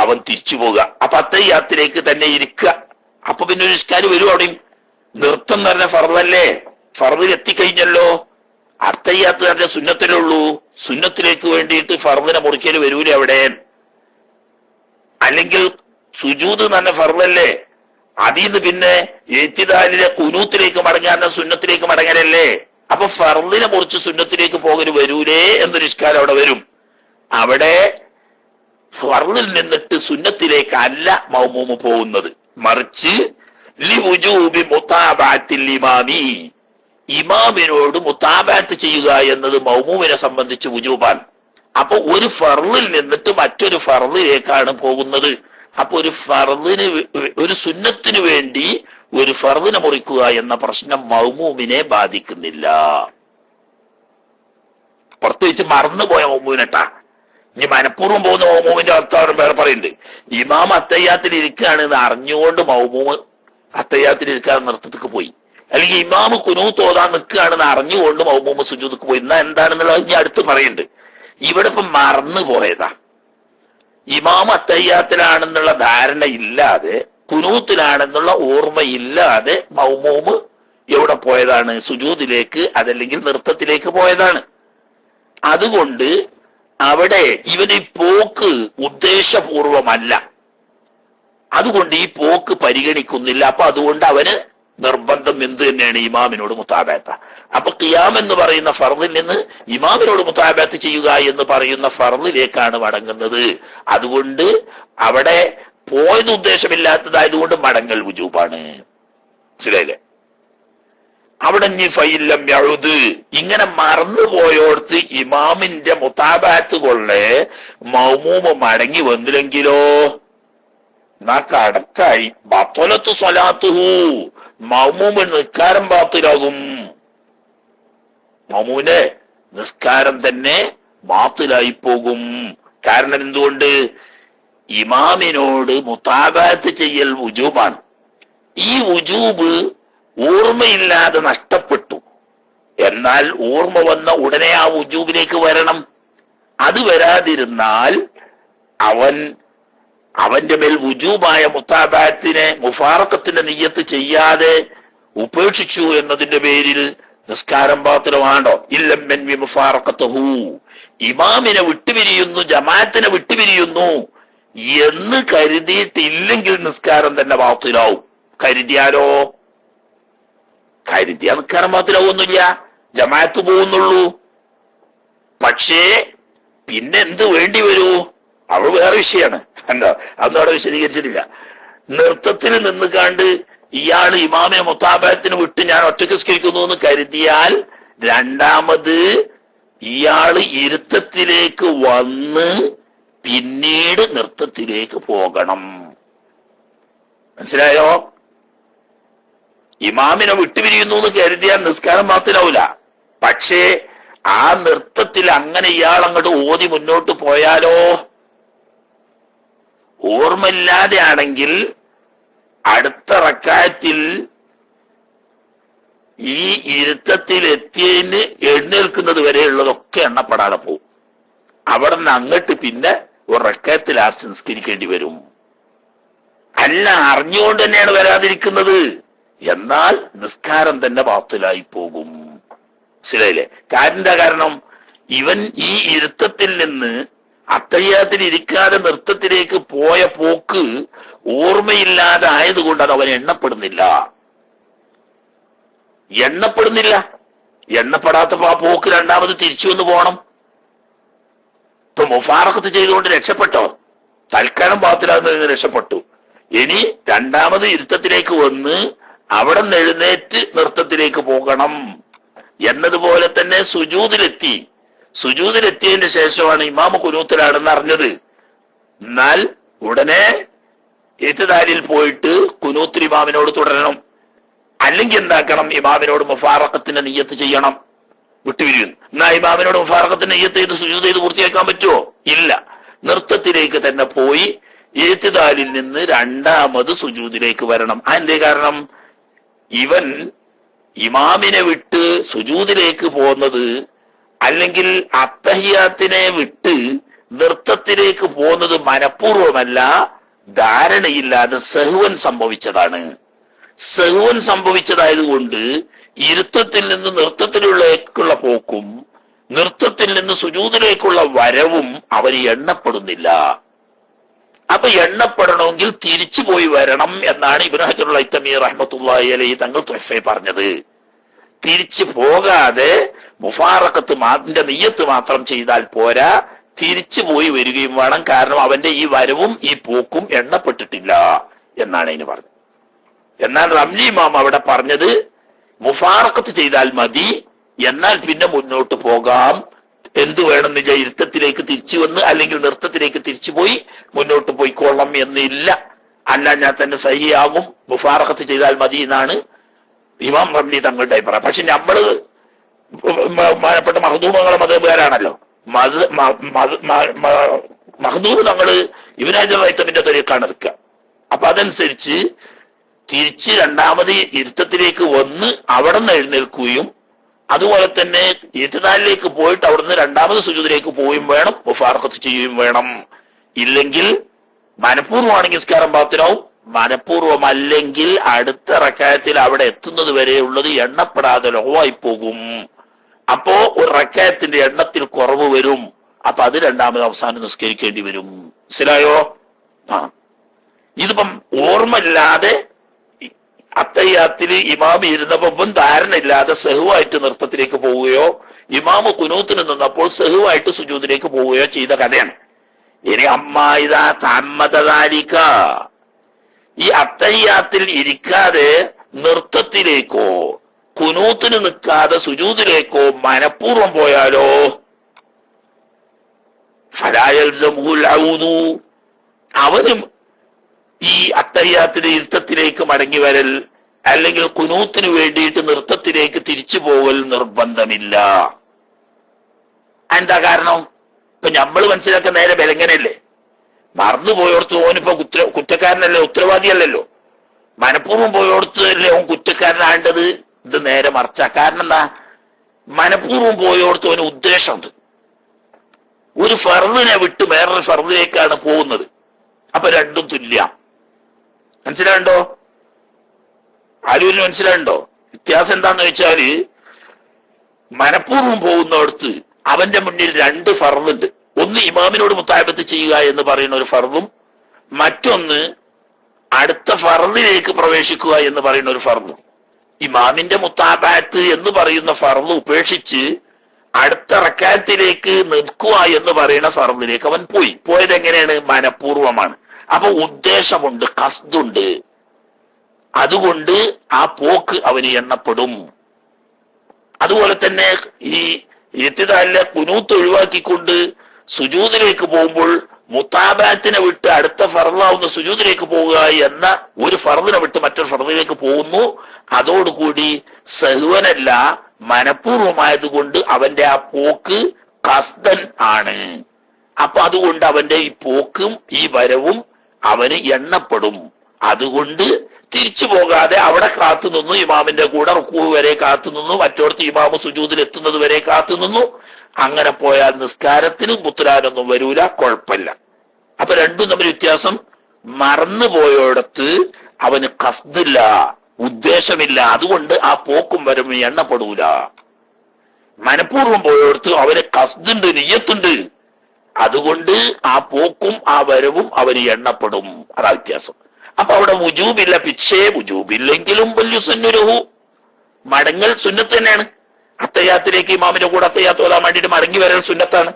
അവൻ തിരിച്ചു പോവുക. അപ്പൊ അത്തഹിയ്യാത്തിലേക്ക് തന്നെ ഇരിക്കുക. അപ്പൊ പിന്നെ ഒരു ഇഷ്കാല് വരും. അവിടെയും നൃത്തം എന്ന് പറഞ്ഞ ഫർദല്ലേ, ഫർദിൽ എത്തിക്കഴിഞ്ഞല്ലോ. അത്തഹിയ്യാത്ത് പറഞ്ഞ സുന്നത്തിലേ ഉള്ളൂ, സുന്നത്തിലേക്ക് വേണ്ടിയിട്ട് ഫർദിനെ മുറിക്കല് വരൂലേ അവിടെ. അല്ലെങ്കിൽ സുജൂദ് എന്ന് പറഞ്ഞ ഫർദല്ലേ, അതിൽ നിന്ന് പിന്നെ ഇത്തിദാലിലെ ഖുനൂത്തിലേക്ക് മടങ്ങാൻ സുന്നത്തിലേക്ക് മടങ്ങലല്ലേ. അപ്പൊ ഫർദിനെ മുറിച്ച് സുന്നത്തിലേക്ക് പോകല് വരൂലേ എന്നൊരു ഇഷ്കാരം അവിടെ വരും. അവിടെ ഫർദിൽ നിന്നിട്ട് സുന്നത്തിലേക്ക് അല്ല മഅ്മൂം പോകുന്നത്, മറിച്ച് ലിവുജൂബി മുതാബഅത്തിൽ ഇമാമി, ഇമാമിനോട് മുതാബഅത്ത് ചെയ്യുക എന്നത് മഅ്മൂമിനെ സംബന്ധിച്ച് വുജൂബാൻ. അപ്പൊ ഒരു ഫർദിൽ നിന്നിട്ട് മറ്റൊരു ഫർദിലേക്കാണ് പോകുന്നത്. അപ്പൊ ഒരു ഫർദിന്, ഒരു സുന്നത്തിന് വേണ്ടി ഒരു ഫർദിനെ മുറിക്കുക എന്ന പ്രശ്നം മഅ്മൂമിനെ ബാധിക്കുന്നില്ല. പ്രത്യേകിച്ച് മറന്നുപോയ മഅ്മൂമിനെട്ടാ. ഇനി മനഃപൂർവ്വം പോകുന്ന മഅ്മൂമിന്റെ അർത്ഥം വേറെ പറയുന്നുണ്ട്. ഇമാം അത്തഹിയ്യാത്തിൽ ഇരിക്കുകയാണെന്ന് അറിഞ്ഞുകൊണ്ട് മഅ്മൂം അത്തഹിയ്യാത്തിൽ ഇരിക്കാൻ നൃത്തത്തിക്ക് പോയി, അല്ലെങ്കിൽ ഇമാം ഖുനൂത്ത് ഓതാൻ നിൽക്കുകയാണെന്ന് അറിഞ്ഞുകൊണ്ട് മഅ്മൂം സുജൂദിക്ക് പോയി. എന്നാ എന്താണെന്നുള്ളത് ഇനി അടുത്ത് പറയുന്നുണ്ട്. ഇവിടെ ഇപ്പം മറന്നു പോയതാ. ഇമാം അത്തഹിയ്യാത്തിലാണെന്നുള്ള ധാരണ ഇല്ലാതെ, ഖുനൂത്തിലാണെന്നുള്ള ഓർമ്മയില്ലാതെ മഅ്മൂം എവിടെ പോയതാണ്? സുജൂദിലേക്ക്, അതല്ലെങ്കിൽ നൃത്തത്തിലേക്ക് പോയതാണ്. അതുകൊണ്ട് അവിടെ ഇവന് പോക്ക് ഉദ്ദേശപൂർവമല്ല, അതുകൊണ്ട് ഈ പോക്ക് പരിഗണിക്കുന്നില്ല. അപ്പൊ അതുകൊണ്ട് അവന് നിർബന്ധം എന്ത് തന്നെയാണ്? ഇമാമിനോട് മുതാബഅത്ത. അപ്പൊ ഖിയാം എന്ന് പറയുന്ന ഫർദിൽ നിന്ന് ഇമാമിനോട് മുതാബഅത്ത് ചെയ്യുക എന്ന് പറയുന്ന ഫർദിലേക്കാണ് മടങ്ങുന്നത്. അതുകൊണ്ട് അവിടെ പോയത് ഉദ്ദേശമില്ലാത്തതായതുകൊണ്ട് മടങ്ങൽ വുജൂബാണ്. മനസ്സിലായില്ലേ? അവിടെ ഇനി ഫൈലം യഴുത് ഇങ്ങനെ മറന്നുപോയോടത്ത് ഇമാമിന്റെ മുതാബാത്ത് കൊള്ളെ മൗമൂമ് മടങ്ങി വന്നില്ലെങ്കിലോ എന്നാ കടക്കായി ബത്വലത്തു സ്വലാത്തുഹു മൗമൂമ് നിസ്കാരം ബാത്തിലാകും. മൗമൂന്റെ നിസ്കാരം തന്നെ ബാത്തിലായി പോകും. കാരണം എന്തുകൊണ്ട്? ഇമാമിനോട് മുതാബാത്ത് ചെയ്യൽ വുജൂബാണ്. ഈ വുജൂബ് ഓർമ്മയില്ലാതെ നഷ്ടപ്പെട്ടു. എന്നാൽ ഓർമ്മ വന്ന ഉടനെ ആ വുജൂബിലേക്ക് വരണം. അത് വരാതിരുന്നാൽ അവന്റെ മേൽ വുജൂബായ മുതാബാത്തിനെ മുഫാറക്കത്തിന്റെ നിയ്യത്ത് ചെയ്യാതെ ഉപേക്ഷിച്ചു എന്നതിന്റെ പേരിൽ നിസ്കാരം ബാത്തിലമാണോ? ഇല്ലമ്മൻ വി മുഫാറക്കത്തുഹു ഇമാമിനെ വിട്ടുപിരിയുന്നു, ജമാഅത്തിനെ വിട്ടുപിരിയുന്നു എന്ന് കരുതിയിട്ടില്ലെങ്കിൽ നിസ്കാരം തന്നെ ബാത്തിലാവും. കരുതിയാലോ? കരുതിയാൽ നിസ്കാരം ബാത്തിലാവൊന്നുമില്ല, ജമാഅത്ത് പോകുന്നുള്ളൂ. പക്ഷേ പിന്നെ എന്ത് വേണ്ടി വരൂ? അവൾ വേറെ വിഷയമാണ്. എന്താ അതൊന്നും അവിടെ വിശദീകരിച്ചിട്ടില്ല. നൃത്തത്തിൽ നിന്നുകാണ്ട് ഇയാള് ഇമാമിനെ മുതാബാത്തിന് വിട്ട് ഞാൻ ഒറ്റയ്ക്ക് സ്കരിക്കുന്നു എന്ന് കരുതിയാൽ രണ്ടാമത് ഇയാള് ഇരുത്തത്തിലേക്ക് വന്ന് പിന്നീട് നൃത്തത്തിലേക്ക് പോകണം. മനസ്സിലായോ? ഇമാമിനെ വിട്ടുപിരിയുന്നു എന്ന് കരുതിയാൽ നിസ്കാരം ബാത്തിലാവൂല. പക്ഷേ ആ നൃത്തത്തിൽ അങ്ങനെ ഇയാൾ അങ്ങോട്ട് ഓതി മുന്നോട്ട് പോയാലോ? ഓർമ്മയില്ലാതെ ആണെങ്കിൽ അടുത്ത റക്അത്തിൽ ഈ ഇരുത്തത്തിൽ എത്തിയതിന് എഴുന്നേൽക്കുന്നത് വരെയുള്ളതൊക്കെ എണ്ണപ്പെടാതെ പോവും. അവിടെ നിന്ന് അങ്ങോട്ട് പിന്നെ ഒരു റക്അത്ത് ലാസ്റ്റ് നിസ്കരിക്കേണ്ടി വരും. അല്ല, അറിഞ്ഞുകൊണ്ട് തന്നെയാണ് വരാതിരിക്കുന്നത്, എന്നാൽ നിസ്കാരം തന്നെ ബാത്തിലായി പോകും. ശരിയല്ലേ? കാരണം ഇവൻ ഈ ഇരുത്തത്തിൽ നിന്ന് അത്തയ്യാത്തിൽ ഇരിക്കാതെ നൃത്തത്തിലേക്ക് പോയ പോക്ക് ഓർമ്മയില്ലാതെ ആയതുകൊണ്ട് അത് അവൻ എണ്ണപ്പെടുന്നില്ല. എണ്ണപ്പെടാത്തപ്പോ ആ പോക്ക് രണ്ടാമത് തിരിച്ചു വന്ന് പോകണം. ഇപ്പൊ മുഫാറഖത്ത് ചെയ്തുകൊണ്ട് രക്ഷപ്പെട്ടോ? തൽക്കാലം ബാത്തിലാകുന്നതിന് രക്ഷപ്പെട്ടു. ഇനി രണ്ടാമത് ഇരുത്തത്തിലേക്ക് വന്ന് അവിടെ നിന്ന് എഴുന്നേറ്റ് നൃത്തത്തിലേക്ക് പോകണം. എന്നതുപോലെ തന്നെ സുജൂദിലെത്തിയതിന്റെ ശേഷമാണ് ഇമാമ കുനൂത്തിലാണെന്ന് അറിഞ്ഞത്. എന്നാൽ ഉടനെ ഇത്ദാലിൽ പോയിട്ട് കുനൂത്തിൽ ഇമാമിനോട് തുടരണം. അല്ലെങ്കിൽ എന്താക്കണം? ഇമാമിനോട് മുഫാറഖത്തിന്റെ നിയ്യത്ത് ചെയ്യണം. വിട്ടുപിരിയുന്നു. എന്നാ ഇമാമിനോട് മുഫാറഖത്തിന്റെ നിയ്യത്ത് ചെയ്ത് സുജൂദ് ചെയ്ത് പൂർത്തിയാക്കാൻ പറ്റുമോ? ഇല്ല. നൃത്തത്തിലേക്ക് തന്നെ പോയി ഇത്ദാലിൽ നിന്ന് രണ്ടാമത് സുജൂദിലേക്ക് വരണം. അതെന്തേ കാരണം? ഇവൻ ഇമാമിനെ വിട്ട് സുജൂദിലേക്ക് പോകുന്നത് അല്ലെങ്കിൽ അത്തഹിയാത്തിനെ വിട്ട് നൃത്തത്തിലേക്ക് പോകുന്നത് മനഃപൂർവമല്ല, ധാരണയില്ലാതെ സഹ്വൻ സംഭവിച്ചതാണ്. സഹ്വൻ സംഭവിച്ചതായതുകൊണ്ട് ഇരുത്തത്തിൽ നിന്ന് നൃത്തത്തിലുള്ള പോക്കും നൃത്തത്തിൽ നിന്ന് സുജൂദിലേക്കുള്ള വരവും അവന് എണ്ണപ്പെടുന്നില്ല. അപ്പൊ എണ്ണപ്പെടണമെങ്കിൽ തിരിച്ചു പോയി വരണം എന്നാണ് ഇബ്നു ഹജറുൽ ഹൈതമി റഹ്മത്തുള്ളാഹി അലൈഹി തങ്ങൾ തുഹ്ഫയിൽ പറഞ്ഞത്. തിരിച്ചു പോകാതെ മുഫാറഖത്ത് അതിന്റെ നിയ്യത്ത് മാത്രം ചെയ്താൽ പോരാ, തിരിച്ചു പോയി വരികയും വേണം. കാരണം അവന്റെ ഈ വരവും ഈ പോക്കും എണ്ണപ്പെട്ടിട്ടില്ല എന്നാണ് അതിന് പറഞ്ഞത്. എന്നാൽ റംലി ഇമാം അവിടെ പറഞ്ഞത് മുഫാറഖത്ത് ചെയ്താൽ മതി, എന്നാൽ പിന്നെ മുന്നോട്ട് പോകാം. എന്തു വേണമെന്നില്ല, ഇരുത്തത്തിലേക്ക് തിരിച്ചു വന്ന് അല്ലെങ്കിൽ നൃത്തത്തിലേക്ക് തിരിച്ചു പോയി മുന്നോട്ട് പോയിക്കൊള്ളണം എന്നില്ല. അല്ല ഞാൻ തന്നെ സഹിയാകും, മുഫാറഖത്ത് ചെയ്താൽ മതി എന്നാണ് ഇമാം റംലി തങ്ങളുടെ അഭിപ്രായം. പക്ഷെ നമ്മള് മാനപ്പെട്ട മഖ്ദൂമകളെ മതകാരാണല്ലോ. മഖ്ദൂം തങ്ങള് ഇബ്നു ഹജറുൽ ഹൈതമിന്റെ തരീഖാണ് എടുക്കുക. അപ്പൊ അതനുസരിച്ച് തിരിച്ച് രണ്ടാമത് ഇരുത്തത്തിലേക്ക് വന്ന് അവിടെ നിന്ന് എഴുന്നേൽക്കുകയും അതുപോലെ തന്നെ ഇത്ദാലിലേക്ക് പോയിട്ട് അവിടുന്ന് രണ്ടാമത് സുജൂദിലേക്ക് പോവുകയും വേണം, മുഫാറഖത്ത് ചെയ്യുകയും വേണം. ഇല്ലെങ്കിൽ മനഃപൂർവ്വമാണെങ്കിൽ നിസ്കാരം ബാത്തിലാവും, മനഃപൂർവ്വമല്ലെങ്കിൽ അടുത്ത റക്അത്തിൽ അവിടെ എത്തുന്നത് വരെയുള്ളത് എണ്ണപ്പെടാതെ ലഹവായി പോകും. അപ്പോ ഒരു റക്അത്തിന്റെ എണ്ണത്തിൽ കുറവ് വരും. അപ്പൊ അത് രണ്ടാമത് അവസാനം നിസ്കരിക്കേണ്ടി വരും. മനസ്സിലായോ? ഇതിപ്പം ഓർമ്മയില്ലാതെ അത്തയ്യാത്തില് ഇമാമ് ഇരുന്നപ്പം ധാരണയില്ലാതെ സഹുവായിട്ട് നൃത്തത്തിലേക്ക് പോവുകയോ ഇമാമ് കുനൂത്തിന് നിന്നപ്പോൾ സഹുവായിട്ട് സുജൂദിലേക്ക് പോവുകയോ ചെയ്ത കഥയാണ്. ഇനി അമ്മായിതാ താമതദാലിക, ഈ അത്തയ്യാത്തിൽ ഇരിക്കാതെ നൃത്തത്തിലേക്കോ ഖുനൂത്തിന് നിൽക്കാതെ സുജൂദിലേക്കോ മനഃപൂർവ്വം പോയാലോ ഫലാ യൽസമുൽ ഔദു, അവനും ഈ അത്തഹിയ്യാത്തിന്റെ ഇരുത്തത്തിലേക്ക് മടങ്ങി വരൽ അല്ലെങ്കിൽ ഖുനൂത്തിന് വേണ്ടിയിട്ട് നൃത്തത്തിലേക്ക് തിരിച്ചു പോകൽ നിർബന്ധമില്ല. എന്താ കാരണം? ഇപ്പൊ നമ്മൾ മനസ്സിലാക്കുന്ന നേരെ ബലങ്ങനല്ലേ, മറന്നു പോയോടത്ത് ഓനിപ്പോ കുറ്റക്കാരനല്ലേ, ഉത്തരവാദിയല്ലല്ലോ. മനഃപൂർവ്വം പോയോടത്ത് അല്ലേ ഓൻ കുറ്റക്കാരനാകേണ്ടത്. ഇത് നേരെ മറിച്ച. കാരണം എന്താ? മനഃപൂർവ്വം പോയോടത്ത് ഓന് ഉദ്ദേശമുണ്ട്. ഒരു ഫർദിനെ വിട്ട് വേറൊരു ഫർദിലേക്കാണ് പോകുന്നത്. അപ്പൊ രണ്ടും തുല്യ. മനസ്സിലാണ്ടോ? ആരൂരിന് മനസ്സിലാണ്ടോ? വ്യത്യാസം എന്താന്ന് വെച്ചാല് മനഃപൂർവ്വം പോകുന്നിടത്ത് അവന്റെ മുന്നിൽ രണ്ട് ഫർദുണ്ട്. ഒന്ന് ഇമാമിനോട് മുത്താബത്ത് ചെയ്യുക എന്ന് പറയുന്ന ഒരു ഫർദും, മറ്റൊന്ന് അടുത്ത ഫർദിലേക്ക് പ്രവേശിക്കുക എന്ന് പറയുന്ന ഒരു ഫർദും. ഇമാമിന്റെ മുത്താബത്ത് എന്ന് പറയുന്ന ഫർദ് ഉപേക്ഷിച്ച് അടുത്ത റക്കാത്തിലേക്ക് നിൽക്കുക എന്ന് പറയുന്ന ഫർദിലേക്ക് അവൻ പോയത് എങ്ങനെയാണ്? മനഃപൂർവമാണ്. അപ്പൊ ഉദ്ദേശമുണ്ട്, ഖസ്ദുണ്ട്. അതുകൊണ്ട് ആ പോക്ക് അവന് എണ്ണപ്പെടും. അതുപോലെ തന്നെ ഈ ഇത്തിദാലിലെ ഖുനൂത്ത് ഒഴിവാക്കിക്കൊണ്ട് സുജൂദിലേക്ക് പോകുമ്പോൾ മുത്താബാത്തിനെ വിട്ട് അടുത്ത ഫർദാവുന്ന സുജൂദിലേക്ക് പോവുക എന്ന ഒരു ഫർദിനെ വിട്ട് മറ്റൊരു ഫർദിലേക്ക് പോകുന്നു. അതോടുകൂടി സഹ്വനല്ല, മനഃപൂർവമായതുകൊണ്ട് അവന്റെ ആ പോക്ക് ഖസ്ദൻ ആണ്. അപ്പൊ അതുകൊണ്ട് അവന്റെ ഈ പോക്കും ഈ വരവും അവന് എണ്ണപ്പെടും. അതുകൊണ്ട് തിരിച്ചു പോകാതെ അവിടെ കാത്തുനിന്നു, ഇമാമിന്റെ കൂടെ റുക്കൂ വരെ കാത്തുനിന്നു, മറ്റോടത്ത് ഇമാമ് സുജൂദിൽ എത്തുന്നത് വരെ കാത്തുനിന്നു. അങ്ങനെ പോയാൽ നിസ്കാരത്തിന് ബുത്രാനൊന്നും വരൂല, കുഴപ്പമില്ല. അപ്പൊ രണ്ടും തമ്മിൽ വ്യത്യാസം. മറന്നു പോയോടത്ത് അവന് ഖസ്ദില്ല, ഉദ്ദേശമില്ല. അതുകൊണ്ട് ആ പോക്കും വരവും എണ്ണപ്പെടൂല. മനഃപൂർവ്വം പോയോടത്ത് അവന് ഖസ്ദുണ്ട്, നിയ്യത്തുണ്ട്. അതുകൊണ്ട് ആ പോക്കും ആ വരവും അവന് എണ്ണപ്പെടും. അതാ വ്യത്യാസം. അപ്പൊ അവിടെ വുജൂബില്ല. പക്ഷേ വുജൂബില്ലെങ്കിലും വലിയ സുന്നരുഹു, മടങ്ങൽ സുന്നത്ത് തന്നെയാണ്. അത്തയ്യാത്തിലേക്ക് ഇമാമിന്റെ കൂടെ അത്തയ്യാത്ത് ഓതാൻ വേണ്ടിയിട്ട് മടങ്ങി വരൽ സുന്നത്താണ്.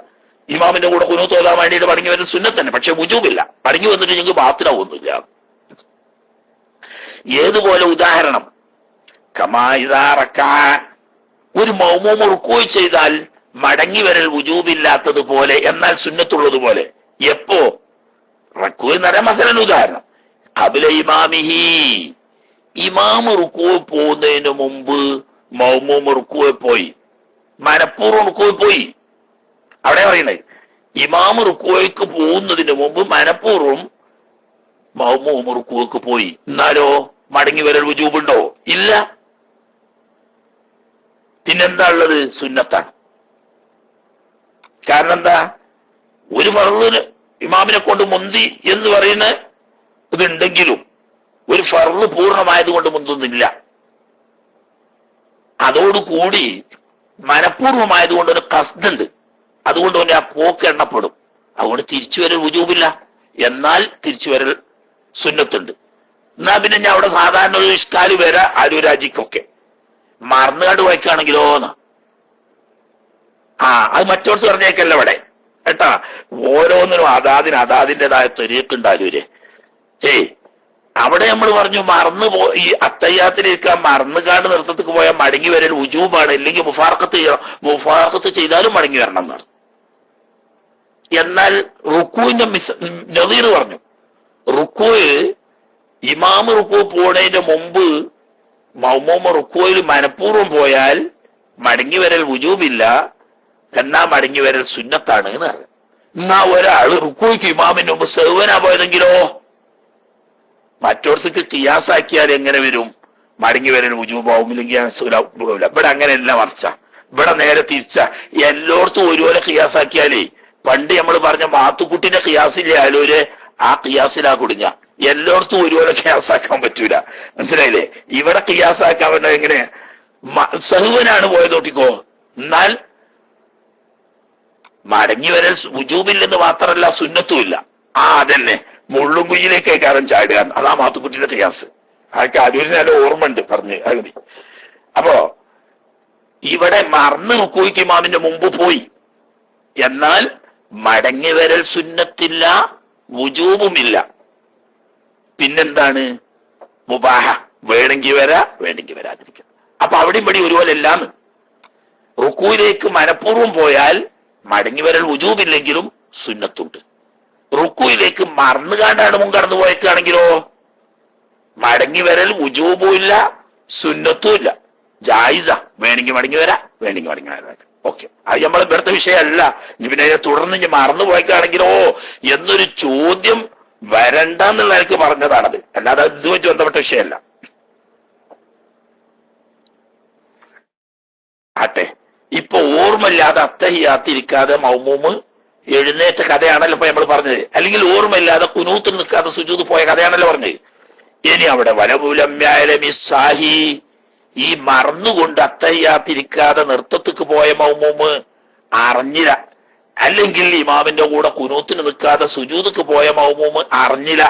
ഇമാമിന്റെ കൂടെ ഖുനൂത്ത് ഓതാൻ വേണ്ടിയിട്ട് മടങ്ങി വരൽ സുന്നത്ത് തന്നെ. പക്ഷെ വുജൂബില്ല. മടങ്ങി വന്നിട്ട് ഞങ്ങൾക്ക് ബാത്തിലാവുന്നില്ല. ഏതുപോലെ ഉദാഹരണം, ഒരു മൗമൂമ് റുക്കൂ ചെയ്താൽ മടങ്ങി വരൽ വുജൂബില്ലാത്തതുപോലെ എന്നാൽ സുന്നത്തുള്ളതുപോലെ. എപ്പോ? റക്കൂ എന്ന് പറയാൻ മസലൻ ഉദാഹരണം, ഖബ്ല ഇമാമിഹി, ഇമാമ് റുക്കൂ പോകുന്നതിന് മുമ്പ് മൗമൂമ് റുക്കൂ പോയി, മനഃപൂർവ്വം റുക്കൂ പോയി. അവിടെ പറയുന്നത് ഇമാമ് റുക്കൂക്ക് പോകുന്നതിന് മുമ്പ് മനഃപൂർവ്വം മൗമൂമ് റുക്കൂക്ക് പോയി. എന്നാലോ മടങ്ങി വരൽ വുജൂബുണ്ടോ? ഇല്ല. പിന്നെന്താ ഉള്ളത്? സുന്നത്താണ്. കാരണം എന്താ? ഒരു ഫർദിന് ഇമാമിനെ കൊണ്ട് മുന്തി എന്ന് പറയുന്ന ഇതുണ്ടെങ്കിലും ഒരു ഫർദ് പൂർണ്ണമായത് കൊണ്ട് മുന്തുന്നില്ല. അതോടുകൂടി മനഃപൂർവമായത് കൊണ്ട് ഒരു ഖസ്ദുണ്ട്. അതുകൊണ്ട് തന്നെ ആ പോക്ക് എണ്ണപ്പെടും. അതുകൊണ്ട് തിരിച്ചു വരൽ വുജൂബില്ല, എന്നാൽ തിരിച്ചു വരൽ സുന്നത്തുണ്ട്. എന്നാ പിന്നെ ഞാൻ അവിടെ സാധാരണ ഒരു ഇഷ്കാല് വരാ ആലുരാജിക്കൊക്കെ മറന്നുകാണ്ട് വായിക്കുകയാണെങ്കിലോ എന്നാ അത് മറ്റോടത്ത് പറഞ്ഞേക്കല്ല ഇവിടെ കേട്ടാ. ഓരോന്നിനും അതാതിൻ്റെതായ ത്വരീക്കുണ്ടാലൂരെ. അവിടെ നമ്മൾ പറഞ്ഞു മറന്നു ഈ അത്തയ്യാത്തിലിരിക്കാൻ മറന്നുകാണ്ട് നൃത്തത്തിക്ക് പോയാൽ മടങ്ങി വരൽ വുജൂബാണ്, ഇല്ലെങ്കിൽ മുഫാറക്കത്ത് ചെയ്താലും മടങ്ങി വരണം എന്നാണ്. എന്നാൽ റുക്കൂവിന്റെ നദീർ പറഞ്ഞു, റുക്കൂ ഇമാമ് റുക്കൂ പോണതിന്റെ മുമ്പ് മൗമൂമ് റുക്കൂയിൽ മനഃപൂർവ്വം പോയാൽ മടങ്ങി വരൽ വുജൂബില്ല, എന്നാ മടങ്ങി വരൽ സുന്നത്താണ് എന്ന് പറഞ്ഞു. എന്നാ ഒരാള് റുക്കൂയ്ക്ക് ഇമാമിന് മുമ്പ് സഹ്വനാ പോയതെങ്കിലോ മറ്റോടത്തേക്ക് ഖിയാസാക്കിയാൽ എങ്ങനെ വരും? മടങ്ങി വരൽ വുജൂബാവും, ഇല്ലെങ്കിൽ ഇവിടെ അങ്ങനെയല്ല മറിച്ച. ഇവിടെ നേരെ തിരിച്ച. എല്ലായിടത്തും ഒരുപോലെ ഖിയാസാക്കിയാലേ പണ്ട് നമ്മൾ പറഞ്ഞ മാത്തുക്കുട്ടിന്റെ ഖിയാസില്ലേ ആലോര്, ആ ഖിയാസിലാ കുടുങ്ങ. എല്ലായിടത്തും ഒരുപോലെ ഖിയാസാക്കാൻ പറ്റൂല. മനസ്സിലായില്ലേ? ഇവിടെ ഖിയാസാക്കാൻ പറ്റുന്നത് എങ്ങനെ? സഹ്വനാണ് പോയത് നോട്ടിക്കോ, എന്നാൽ മടങ്ങി വരൽ വുജൂബില്ലെന്ന് മാത്രമല്ല സുന്നത്തും ഇല്ല. അതന്നെ മുള്ളും കുഞ്ഞിലേക്ക് കാരണം ചാടുക. അതാ മാത്തുക്കുട്ടിന്റെ ഖിയാസ്. അതൊക്കെ അരൂരിന് നല്ല ഓർമ്മ ഉണ്ട് പറഞ്ഞ് അതി. അപ്പോ ഇവിടെ മറന്ന് റുക്കൂയ്ക്ക് ഇമാമിന്റെ മുമ്പ് പോയി, എന്നാൽ മടങ്ങി വരൽ സുന്നത്തില്ല, വുജൂബുമില്ല. പിന്നെന്താണ്? മുബാഹ, വേണമെങ്കിൽ വരാ വേണമെങ്കിൽ വരാതിരിക്കുക. അപ്പൊ അവിടെയും പടി ഒരുപോലെ അല്ലാന്ന്. റുക്കുവിലേക്ക് മനഃപൂർവ്വം പോയാൽ മടങ്ങി വരൽ വുജൂബില്ലെങ്കിലും സുന്നത്തുണ്ട്. റുക്കുവിലേക്ക് മറന്നുകാണ്ടാണ് മുൻകടന്നു പോയേക്കാണെങ്കിലോ മടങ്ങി വരൽ വുജൂബും ഇല്ല സുന്നത്തും ഇല്ല, ജായിസ. വേണമെങ്കിൽ മടങ്ങി വരാം, വേണമെങ്കിൽ മടങ്ങി വരാം. ഓക്കെ, അത് നമ്മളെ ഇവിടുത്തെ വിഷയമല്ല. ഇനി പിന്നെ അതിനെ തുടർന്ന് ഇനി മറന്നു പോയേക്കാണെങ്കിലോ എന്നൊരു ചോദ്യം വരണ്ട എന്നുള്ള എനിക്ക് പറഞ്ഞതാണത്, അല്ലാതെ ഇതുമായിട്ട് ബന്ധപ്പെട്ട വിഷയമല്ല. ആട്ടെ, ഇപ്പൊ ഓർമ്മയില്ലാതെ അത്തഹിയാത്തിരിക്കാതെ മൗമൂമ് എഴുന്നേറ്റ കഥയാണല്ലോ ഇപ്പൊ നമ്മൾ പറഞ്ഞത്. അല്ലെങ്കിൽ ഓർമ്മയില്ലാതെ കുനൂത്തിൽ നിൽക്കാതെ സുജൂദ് പോയ കഥയാണല്ലോ പറഞ്ഞത്. ഇനി അവിടെ വലപൂലമ്യാലമിസാഹി, ഈ മറന്നുകൊണ്ട് അത്തഹിയാത്തിരിക്കാതെ നൃത്തത്തിക്ക് പോയ മൗമൂമ് അറിഞ്ഞില്ല, അല്ലെങ്കിൽ ഇമാമിന്റെ കൂടെ കുനൂത്തിന് നിൽക്കാതെ സുജൂദക്ക് പോയ മൗമൂമ് അറിഞ്ഞില്ല.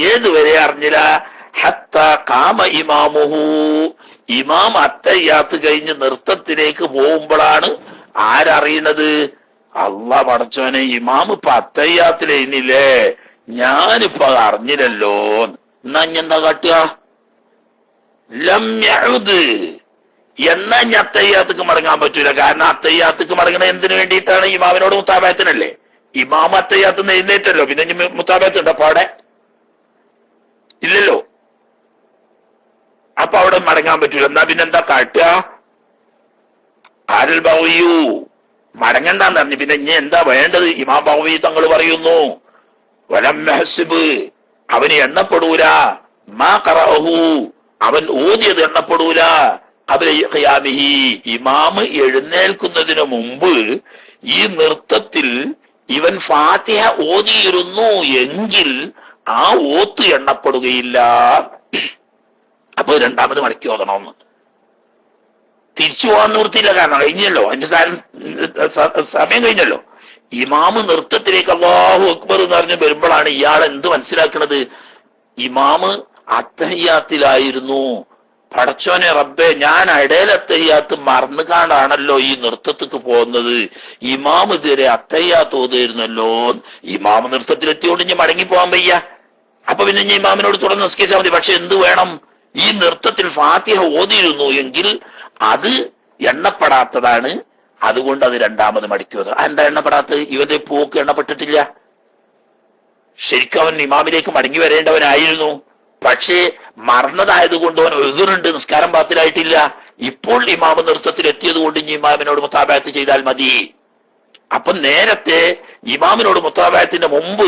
ഏതുവരെ അറിഞ്ഞില്ല? ഹത്ത കാമ ഇമാമുഹു, ഇമാം അത്തഹിയാത്ത് കഴിഞ്ഞ് നൃത്തത്തിലേക്ക് പോകുമ്പോഴാണ് ആരറിയണത്? അള്ളാ പടച്ചോനെ, ഇമാം ഇപ്പൊ അത്തഹിയാത്തിലേനില്ലേ, ഞാനിപ്പോ അറിഞ്ഞില്ലല്ലോ. എന്നാ എന്താ കാട്ടുക? ലംയഉദ്, എന്നാ ഞാൻ അത്തഹിയാത്തിക്ക് മടങ്ങാൻ പറ്റൂല. കാരണം അത്തഹിയാത്തിക്ക് മടങ്ങണ എന്തിനു വേണ്ടിയിട്ടാണ്? ഇമാമിനോട് മുത്താബായത്തിനല്ലേ. ഇമാം അത്തഹിയാത്ത് എഴുന്നേറ്റല്ലോ, പിന്നെ മുത്താബായത്ത് ഉണ്ടോ അപ്പൊ അവിടെ? ഇല്ലല്ലോ. അപ്പൊ അവിടെ മടങ്ങാൻ പറ്റൂല. എന്നാ പിന്നെ എന്താ കാട്ടുക? ആരൽ ബൗയു, മടങ്ങണ്ടെന്ന് പറഞ്ഞു. പിന്നെ ഇനി എന്താ വേണ്ടത്? ഇമാം ബൗവി തങ്ങൾ പറയുന്നു, വലം മെഹസിബ്, അവന് എണ്ണപ്പെടൂല, മാ ഖറഅഹു, അവൻ ഓതിയത് എണ്ണപ്പെടൂല, ഖിയാമിഹി, ഇമാമ് എഴുന്നേൽക്കുന്നതിന് മുമ്പ് ഈ നൃത്തത്തിൽ ഇവൻ ഫാത്തിഹ ഓതിയിരുന്നു എങ്കിൽ ആ ഓത്ത് എണ്ണപ്പെടുകയില്ല. അപ്പൊ രണ്ടാമത് മടക്കി ഓതണമെന്ന്. തിരിച്ചു പോകാൻ നിവൃത്തിയില്ല, കാരണം കഴിഞ്ഞല്ലോ, അതിന്റെ സമയം കഴിഞ്ഞല്ലോ. ഇമാമ് നൃത്തത്തിലേക്ക് അല്ലാഹു അക്ബർ എന്ന് പറഞ്ഞ് വരുമ്പോഴാണ് ഇയാൾ എന്ത് മനസ്സിലാക്കുന്നത്? ഇമാമ് അത്തഹിയാത്തിലായിരുന്നു. പടച്ചോനെ റബ്ബേ, ഞാൻ ഇടയിൽ അത്തഹിയാത്ത് മറന്നുകാണ്ടാണല്ലോ ഈ നൃത്തത്തിക്ക് പോകുന്നത്. ഇമാം ഇതുവരെ അത്തഹിയാത്ത് ഓതായിരുന്നല്ലോ. ഇമാമ് നൃത്തത്തിലെത്തിയോണ്ട് ഇനി മടങ്ങി പോകാൻ വയ്യ. അപ്പൊ പിന്നെ ഞാൻ ഇമാമിനോട് തുടർന്ന് നിസ്കരിച്ചാൽ മതി. പക്ഷെ എന്ത് വേണം? ഈ നൃത്തത്തിൽ ഫാത്തിഹ ഓതിയിരുന്നു എങ്കിൽ അത് എണ്ണപ്പെടാത്തതാണ്. അതുകൊണ്ട് അത് രണ്ടാമത് മടക്കി വന്നു. എന്താ എണ്ണപ്പെടാത്തത്? ഇവന്റെ പോക്ക് എണ്ണപ്പെട്ടിട്ടില്ല. ശരിക്കും അവൻ ഇമാമിലേക്ക് മടങ്ങി വരേണ്ടവനായിരുന്നു. പക്ഷേ മറന്നതായതുകൊണ്ട് അവൻ എതിരുണ്ട്, നിസ്കാരം ബാത്തിലായിട്ടില്ല. ഇപ്പോൾ ഇമാമ് നൃത്തത്തിൽ എത്തിയത് കൊണ്ട് ഇനി ഇമാമിനോട് മുത്താബാത്ത് ചെയ്താൽ മതി. അപ്പൊ നേരത്തെ ഇമാമിനോട് മുത്താബാത്തിന്റെ മുമ്പ്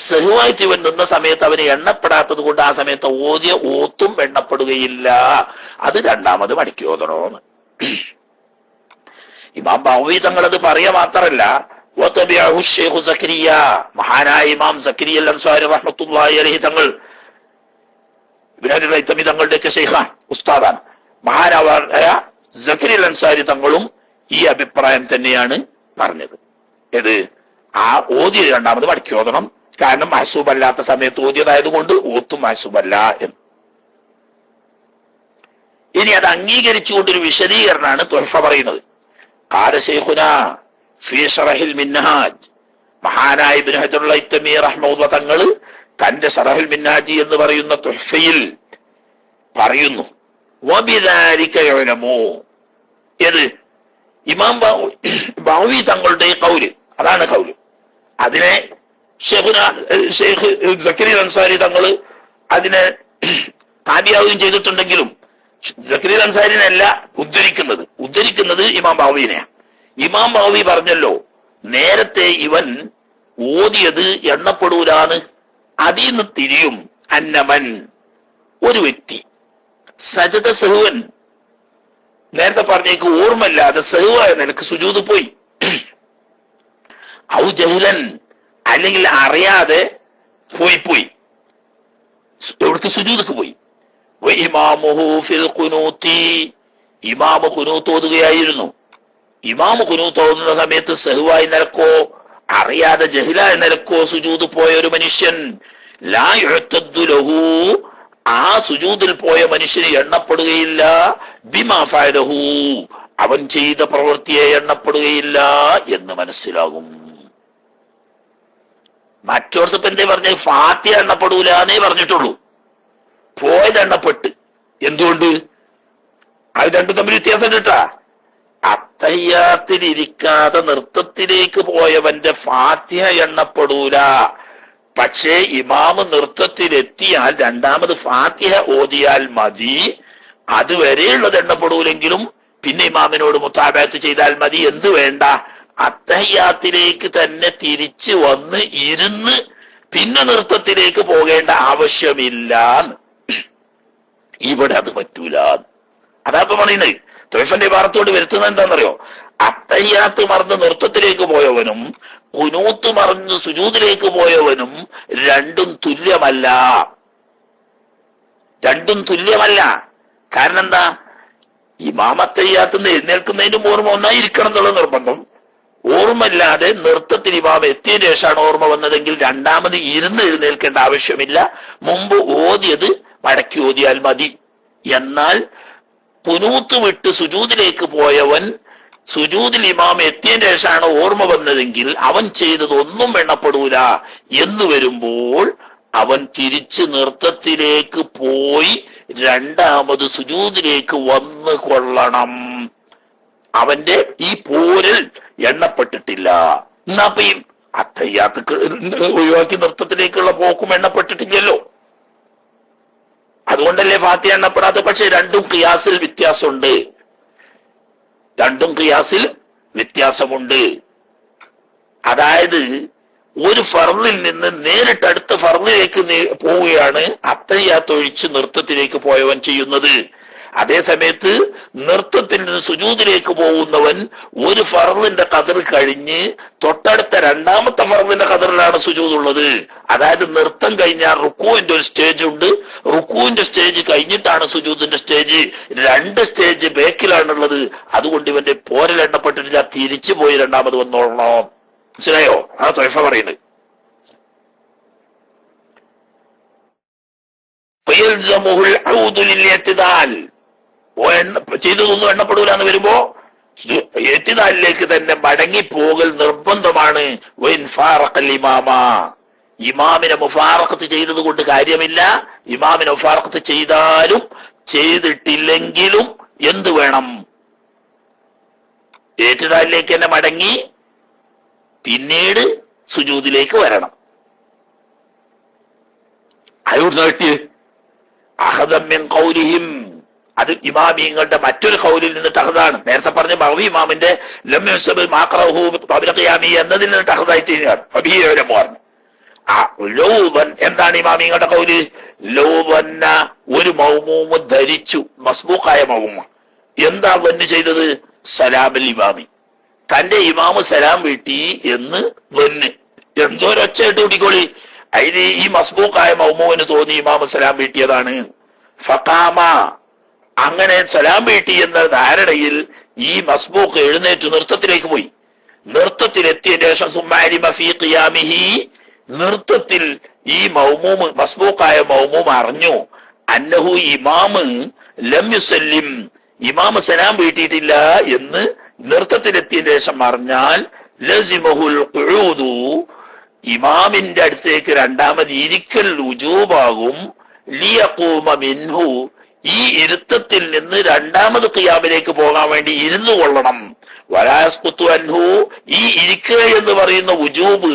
സഹുവായിട്ട് ഇവൻ നിന്ന സമയത്ത് അവന് എണ്ണപ്പെടാത്തത് കൊണ്ട് ആ സമയത്ത് ഓതിയ ഓത്തും എണ്ണപ്പെടുകയില്ല. അത് രണ്ടാമത് മടക്കി ഓതണോന്ന് ഇമാം ബൗവി തങ്ങളത് പറയാ മാത്രല്ല, മഹാനായ ഇമാം സക്കരിയ അൻസാരി റഹ്മത്തുള്ളാഹി അലൈഹി തങ്ങൾ, തങ്ങളുടെയൊക്കെ ശൈഖാൻ ഉസ്താദാണ്. മഹാനായ സക്കരിയ അൻസാരി തങ്ങളും ഈ അഭിപ്രായം തന്നെയാണ് പറഞ്ഞത്. ഏത്? ആ ഓതിയ രണ്ടാമത് മടക്കി ഓതണം. കാരണം മഹസൂബല്ലാത്ത സമയത്ത് ഓതിയതായതുകൊണ്ട് ഓത്തും മഹസൂബല്ല എന്ന്. ഇനി അത് അംഗീകരിച്ചുകൊണ്ടൊരു വിശദീകരണമാണ് തുഹഫ പറയുന്നത്. ഖാല ശൈഖുനാ ഫീ ശറഹിൽ മിൻഹാജ്, മഹാനായ ഇബ്നു ഹജറുൽ ഹൈതമി റഹ്മത്തുള്ളാഹി തങ്ങൾ തന്റെ ശറഹുൽ മിൻഹാജി എന്ന് പറയുന്ന തുഹഫയിൽ പറയുന്നു, വബിദാലിക യുലമു, ഏത്? ഇമാം ബൗവി തങ്ങളുടെ കൗല്, അതാണ് കൗല്. അതിനെ ഷെയ്ഖ് സക്കരിയ അൻസാരി തങ്ങൾ അതിനെ താബിയാവുകയും ചെയ്തിട്ടുണ്ടെങ്കിലും സക്കരിയ അൻസാരിനല്ല ഉദ്ധരിക്കുന്നത് ഇമാം ബൗവിനെയാണ്. ഇമാം ബൗവി പറഞ്ഞല്ലോ, നേരത്തെ ഇവൻ ഓതിയത് എണ്ണപ്പെടൂലാന്ന്. അതിൽ നിന്ന് തിരിയും അന്നമൻ, ഒരു വ്യക്തി സജദ സഹുവൻ, നേരത്തെ പറഞ്ഞേക്ക് ഓർമ്മയില്ലാതെ സഹുവായ നിലക്ക് സുജൂദ് പോയി, ഔ ജഹ്ലൻ, അല്ലെങ്കിൽ അറിയാതെ പോയി എവിടേക്ക്? സുജൂദക്ക് പോയി. ഇമാമുഹു ഫിൽ ഖുനൂത്തി, ഇമാമ് ഖുനൂത്ത് ഓതുകയായിരുന്നു. ഇമാമ് ഖുനൂത്ത് ഓതുന്ന സമയത്ത് സഹുവായി നിലക്കോ അറിയാതെ ജഹ്ലായ നിലക്കോ സുജൂദ് പോയ ഒരു മനുഷ്യൻ, ലാ യുഅ്തദ്ദു ലഹു, ആ സുജൂദിൽ പോയ മനുഷ്യന് എണ്ണപ്പെടുകയില്ല, ബിമാ ഫഅലഹു, അവൻ ചെയ്ത പ്രവൃത്തിയെ എണ്ണപ്പെടുകയില്ല എന്ന് മനസ്സിലാകും. മറ്റോടത്ത് എന്തേ പറഞ്ഞ? ഫാത്തിഹ എണ്ണപ്പെടൂല എന്നേ പറഞ്ഞിട്ടുള്ളൂ. പോയത് എണ്ണപ്പെട്ട്. എന്തുകൊണ്ട്? അത് രണ്ടും തമ്മിൽ വ്യത്യാസം കിട്ടാ. അത്തഹിയ്യാത്തിലിരിക്കാതെ നൃത്തത്തിലേക്ക് പോയവന്റെ ഫാത്തിഹ എണ്ണപ്പെടൂല. പക്ഷേ ഇമാമ് നൃത്തത്തിലെത്തിയാൽ രണ്ടാമത് ഫാത്തിഹ ഓതിയാൽ മതി. അതുവരെയുള്ളത് എണ്ണപ്പെടൂലെങ്കിലും പിന്നെ ഇമാമിനോട് മുത്താബഅത്ത് ചെയ്താൽ മതി. എന്ത് വേണ്ട, അത്തഹിയ്യാത്തിലേക്ക് തന്നെ തിരിച്ചു വന്ന് ഇരുന്ന് പിന്നെ നൃത്തത്തിലേക്ക് പോകേണ്ട ആവശ്യമില്ല. ഇവിടെ അത് പറ്റൂല. അതാ ഇപ്പൊ പറയുന്നത്. തൊയ്ഫന്റെ ഭാഗത്തോട് വരുത്തുന്നത് എന്താണെന്നറിയോ? അത്തഹിയ്യാത്ത് മറന്ന് നൃത്തത്തിലേക്ക് പോയവനും ഖുനൂത്ത് മറന്ന് സുജൂദിലേക്ക് പോയവനും രണ്ടും തുല്യമല്ല. രണ്ടും തുല്യമല്ല. കാരണം എന്താ? ഇമാം അത്തഹിയ്യാത്ത് എഴുന്നേൽക്കുന്നതിനും ഓർമ്മ ഒന്നായിരിക്കണം എന്നുള്ള നിർബന്ധം. ഓർമ്മയില്ലാതെ നൃത്തത്തിൽ ഇമാം എത്തിയതിനു ശേഷമാണ് ഓർമ്മ വന്നതെങ്കിൽ രണ്ടാമത് ഇരുന്ന് എഴുന്നേൽക്കേണ്ട ആവശ്യമില്ല. മുമ്പ് ഓതിയത് മടക്കി ഓതിയാൽ മതി. എന്നാൽ ഖുനൂത്ത് വിട്ട് സുജൂദിലേക്ക് പോയവൻ സുജൂദിൽ ഇമാം എത്തിയതിനു ശേഷമാണ് ഓർമ്മ വന്നതെങ്കിൽ അവൻ ചെയ്തത് ഒന്നും എണ്ണപ്പെടൂല എന്ന് വരുമ്പോൾ അവൻ തിരിച്ച് നൃത്തത്തിലേക്ക് പോയി രണ്ടാമത് സുജൂദിലേക്ക് വന്നു കൊള്ളണം. അവന്റെ ഈ പോരൽ എണ്ണപ്പെട്ടിട്ടില്ല. എന്നാപ്പൊ ഈ അത്തഹിയ്യാത്ത് ഒഴിവാക്കി നൃത്തത്തിലേക്കുള്ള പോക്കും എണ്ണപ്പെട്ടിട്ടില്ലല്ലോ. അതുകൊണ്ടല്ലേ ഫാത്തിഹ എണ്ണപ്പെടാതെ. പക്ഷെ രണ്ടും ഖിയാസിൽ വ്യത്യാസമുണ്ട്. രണ്ടും ഖിയാസിൽ വ്യത്യാസമുണ്ട്. അതായത് ഒരു ഫർളിൽ നിന്ന് നേരിട്ട് അടുത്ത ഫർളിലേക്ക് പോവുകയാണ് അത്തഹിയ്യാത്ത് ഒഴിച്ച് നൃത്തത്തിലേക്ക് പോയവൻ ചെയ്യുന്നത്. അതേ സമയത്ത് നൃത്തത്തിൽ നിന്ന് സുജൂദിലേക്ക് പോകുന്നവൻ ഒരു ഫർളിന്റെ ഖദർ കഴിഞ്ഞ് തൊട്ടടുത്ത രണ്ടാമത്തെ ഫർളിന്റെ ഖദറിലാണ് സുജൂദ് ഉള്ളത്. അതായത് നൃത്തം കഴിഞ്ഞാൽ റുക്കൂവിന്റെ ഒരു സ്റ്റേജ് ഉണ്ട്. റുക്കൂവിന്റെ സ്റ്റേജ് കഴിഞ്ഞിട്ടാണ് സുജൂദിന്റെ സ്റ്റേജ്. രണ്ട് സ്റ്റേജ് ബേക്കിലാണുള്ളത്. അതുകൊണ്ട് ഇവന്റെ പോരൽ എണ്ണപ്പെട്ടിട്ടില്ല. തിരിച്ചു പോയി രണ്ടാമത് വന്നോളണോ. മനസ്സിലായോ? ആ തൊയ്ഫ പറയുന്നത്. ചെയ്തതൊന്നും എണ്ണപ്പെടൂല എന്ന് വരുമ്പോ എത്തിദാലിലേക്ക് തന്നെ മടങ്ങി പോകൽ നിർബന്ധമാണ്. ഇമാമിനെ മുഫാറഖത്ത് ചെയ്തത് കൊണ്ട് കാര്യമില്ല. ഇമാമിനെ മുഫാറഖത്ത് ചെയ്താലും ചെയ്തിട്ടില്ലെങ്കിലും എന്ത് വേണം? എത്തിദാലിലേക്ക് തന്നെ മടങ്ങി പിന്നീട് സുജൂദിലേക്ക് വരണം. അയോട് കിട്ടിയേ അഹദമ്മിൻ ഖൗലിഹിം, അത് ഇമാമിങ്ങളുടെ മറ്റൊരു ഖൗലിൽ നിന്ന് തഹദാണ്. നേരത്തെ പറഞ്ഞ മഹവി ഇമാമിന്റെ എന്നതിൽ നിന്ന് തഹദായിട്ട് പറഞ്ഞു. എന്താണ് ഇമാമിങ്ങളുടെ ഖൗല്? ലൗവന്ന ഒരു മൗമൂമ് ധരിച്ചു, മസ്ബൂഖായ മൗമൂമ. എന്താ വന്ന് ചെയ്തത്? സലാമൽ ഇമാമി, തന്റെ ഇമാമ് സലാം വീട്ടി എന്ന് വന്ന് എന്തോരൊച്ചയായിട്ട് കൂട്ടിക്കോളി. അതിന് ഈ മസ്ബൂഖായ മൗമൂവിന് തോന്നി ഇമാമ് സലാം വീട്ടിയതാണ്. ഫഖാമ, അങ്ങനെ സലാം വീട്ടി എന്ന ധാരണയിൽ ഈ മസ്ബൂഖ് എഴുന്നേറ്റ് നൃത്തത്തിലേക്ക് പോയി. നൃത്തത്തിലെത്തിയതിനു ശേഷം സുമ്മാരിമ ഫീ ഖിയാമിഹി, നൃത്തത്തിൽ ഈ മൗമൂമ് മസ്ബൂഖായ മൗമൂമ് അറിഞ്ഞു അന്നഹു ഇമാമ് ലം യുസല്ലിം, ഇമാമ് സലാം വീട്ടിയിട്ടില്ല എന്ന് നൃത്തത്തിലെത്തിയതിനു ശേഷം അറിഞ്ഞാൽ ലസിമഹുൽ ഖുഊദു, ഇമാമിന്റെ അടുത്തേക്ക് രണ്ടാമത് ഇരിക്കൽ വുജൂബാകും. ലിയഖൂമ മിൻഹു, ഈ ഇരുത്തത്തിൽ നിന്ന് രണ്ടാമത് ഖിയാമിലേക്ക് പോകാൻ വേണ്ടി ഇരുന്നു കൊള്ളണം. വലാസ്ഖുതു അൻഹു, ഈ ഇരിക്കുക എന്ന് പറയുന്ന വുജൂബ്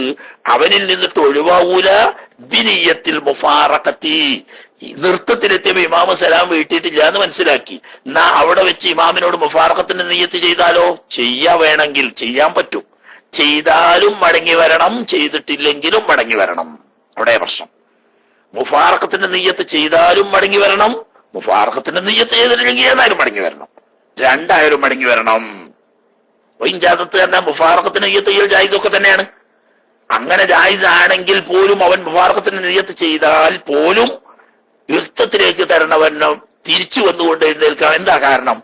അവനിൽ നിന്നിട്ട് ഒഴിവാകൂല. ബിനിയത്തിൽ മുഫാറഖത്തി, നൃത്തത്തിലെത്തിയപ്പോ ഇമാമ് സലാം വീട്ടിയിട്ടില്ല എന്ന് മനസ്സിലാക്കി. എന്നാ അവിടെ വെച്ച് ഇമാമിനോട് മുഫാറഖത്തിന്റെ നിയ്യത്ത് ചെയ്താലോ? വേണമെങ്കിൽ ചെയ്യാൻ പറ്റും. ചെയ്താലും മടങ്ങി വരണം, ചെയ്തിട്ടില്ലെങ്കിലും മടങ്ങി വരണം. അവിടെ പ്രശ്നം. മുഫാറഖത്തിന്റെ നിയ്യത്ത് ചെയ്താലും മടങ്ങി വരണം, മുഫാറഖത്തിന്റെ നിയ്യത്ത് ചെയ്തിട്ടില്ലെങ്കിൽ ഏതായാലും മടങ്ങി വരണം. രണ്ടായാലും മടങ്ങി വരണം. ഇൻജാസത്ത് തന്നെ മുഫാറഖത്തിന്റെ നിയ്യത്ത് ചെയ്യൽ ജായിസൊക്കെ തന്നെയാണ്. അങ്ങനെ ജായിസ് ആണെങ്കിൽ പോലും അവൻ മുഫാറഖത്തിന്റെ നിയ്യത്ത് ചെയ്താൽ പോലും ഇർത്തത്തിലേക്ക് തരണവനും തിരിച്ചു വന്നുകൊണ്ട് എഴുന്നേൽക്കാം. എന്താ കാരണം?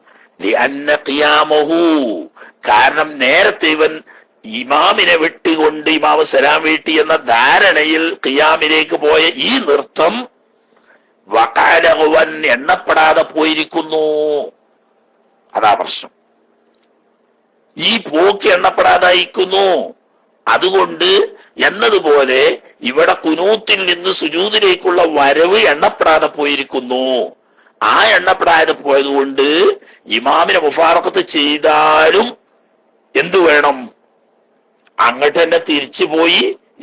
കാരണം നേരത്തെ ഇവൻ ഇമാമിനെ വിട്ടുകൊണ്ട് ഇമാമ് സലാം വീട്ടി എന്ന ധാരണയിൽ ഖിയാമിലേക്ക് പോയ ഈ നൃത്തം വഖാലഹുവൻ എണ്ണപ്പെടാതെ പോയിരിക്കുന്നു. അതാ പ്രശ്നം. ഈ പോക്ക് എണ്ണപ്പെടാതായിരിക്കുന്നു. അതുകൊണ്ട് എന്നതുപോലെ ഇവിടെ ഖുനൂത്തിൽ നിന്ന് സുജൂദിലേക്കുള്ള വരവ് എണ്ണപ്പെടാതെ പോയിരിക്കുന്നു. ആ എണ്ണപ്പെടാതെ പോയതുകൊണ്ട് ഇമാമിനെ മുഫാറക്കത്ത് ചെയ്താലും എന്തു വേണം? അങ്ങോട്ട് തന്നെ തിരിച്ചു പോയി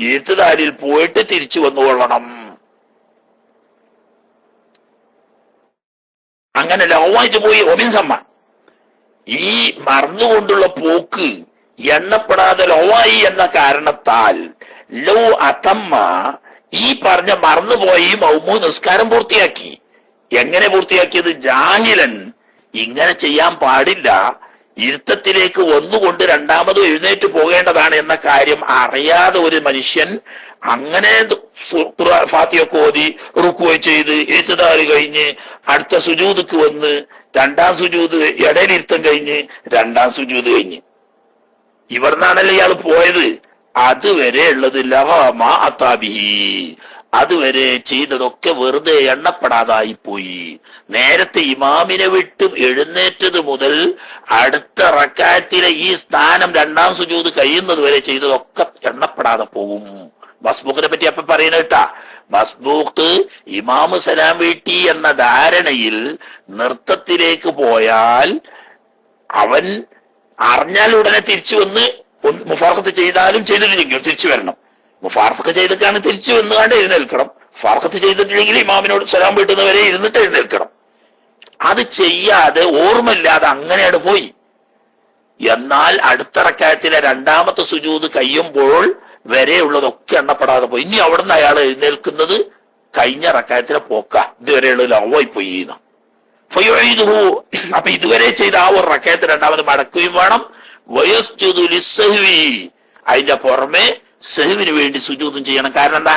ഈത്തുദാലിൽ പോയിട്ട് തിരിച്ചു വന്നുകൊള്ളണം. അങ്ങനെ ലവായിട്ട് പോയി ഒമിൻസമ്മ ഈ മറന്നുകൊണ്ടുള്ള പോക്ക് എണ്ണപ്പെടാതെ ലോവായി എന്ന കാരണത്താൽ ലോ അതമ്മ ഈ പറഞ്ഞ മറന്നുപോയി മൗമു നിസ്കാരം പൂർത്തിയാക്കി. എങ്ങനെ പൂർത്തിയാക്കിയത്? ജാഹിലൻ, ഇങ്ങനെ ചെയ്യാൻ പാടില്ല, ഇരുത്തത്തിലേക്ക് ഒന്നുകൊണ്ട് രണ്ടാമത് എഴുന്നേറ്റ് പോകേണ്ടതാണ് എന്ന കാര്യം അറിയാതെ ഒരു മനുഷ്യൻ അങ്ങനെ ഫാത്തിഹയൊക്കെ ഓതി റുക്കുവ ചെയ്ത് എഴുത്തുദാല് കഴിഞ്ഞ് അടുത്ത സുജൂദക്ക് വന്ന് രണ്ടാം സുജൂദ് ഇടയിലിരുത്തം കഴിഞ്ഞ് രണ്ടാം സുജൂദ് കഴിഞ്ഞ് ഇവിടുന്നാണല്ലോ ഇയാൾ പോയത്. അതുവരെ ഉള്ളത് ലഹാമാ അത്താബിഹി, അതുവരെ ചെയ്തതൊക്കെ വെറുതെ എണ്ണപ്പെടാതായി പോയി. നേരത്തെ ഇമാമിനെ വിട്ട് എഴുന്നേറ്റത് മുതൽ അടുത്ത റക്അത്തിലെ ഈ സ്ഥാനം രണ്ടാം സുജൂദ് കഴിയുന്നത് വരെ ചെയ്തതൊക്കെ എണ്ണപ്പെടാതെ പോകും. മസ്ബൂഖിനെ പറ്റി അപ്പൊ പറയുന്നത് കേട്ടാ. മസ്ബൂഖ് ഇമാമ് സലാം വീട്ടി എന്ന ധാരണയിൽ നൃത്തത്തിലേക്ക് പോയാൽ അവൻ അറിഞ്ഞാൽ ഉടനെ തിരിച്ചു വന്ന് മുഫാറക്കത്ത് ചെയ്താലും ചെയ്തിട്ടില്ലെങ്കിലും തിരിച്ചു വരണം. മുഫാറക്കത്ത് ചെയ്തിട്ടാണ് തിരിച്ചു വന്നുകൊണ്ട് എഴുന്നേൽക്കണം. ഫാറക്കത്ത് ചെയ്തിട്ടില്ലെങ്കിൽ ഇമാമിനോട് സലാം വീട്ടുന്നവരെ ഇരുന്നിട്ട് എഴുന്നേൽക്കണം. അത് ചെയ്യാതെ ഓർമ്മയില്ലാതെ അങ്ങനെയാണ് പോയി. എന്നാൽ അടുത്ത റക്അത്തിലെ രണ്ടാമത്തെ സുജൂദ് കഴിയുമ്പോൾ വരെയുള്ളതൊക്കെ എണ്ണപ്പെടാതെ പോയി. ഇനി അവിടുന്ന് അയാൾ എഴുന്നേൽക്കുന്നത് കഴിഞ്ഞ റക്അത്തിലെ പോക്ക, ഇതുവരെയുള്ള ലവായി പോയി. അപ്പൊ ഇതുവരെ ചെയ്ത ആ ഒരു റക്അത്ത് രണ്ടാമത് മടക്കുകയും വേണം. വയസ്ജുദു ലിസ്സഹ്വി, അതിന്റെ പുറമെ സഹ്വിന് വേണ്ടി സുജൂദും ചെയ്യണം. കാരണം എന്താ?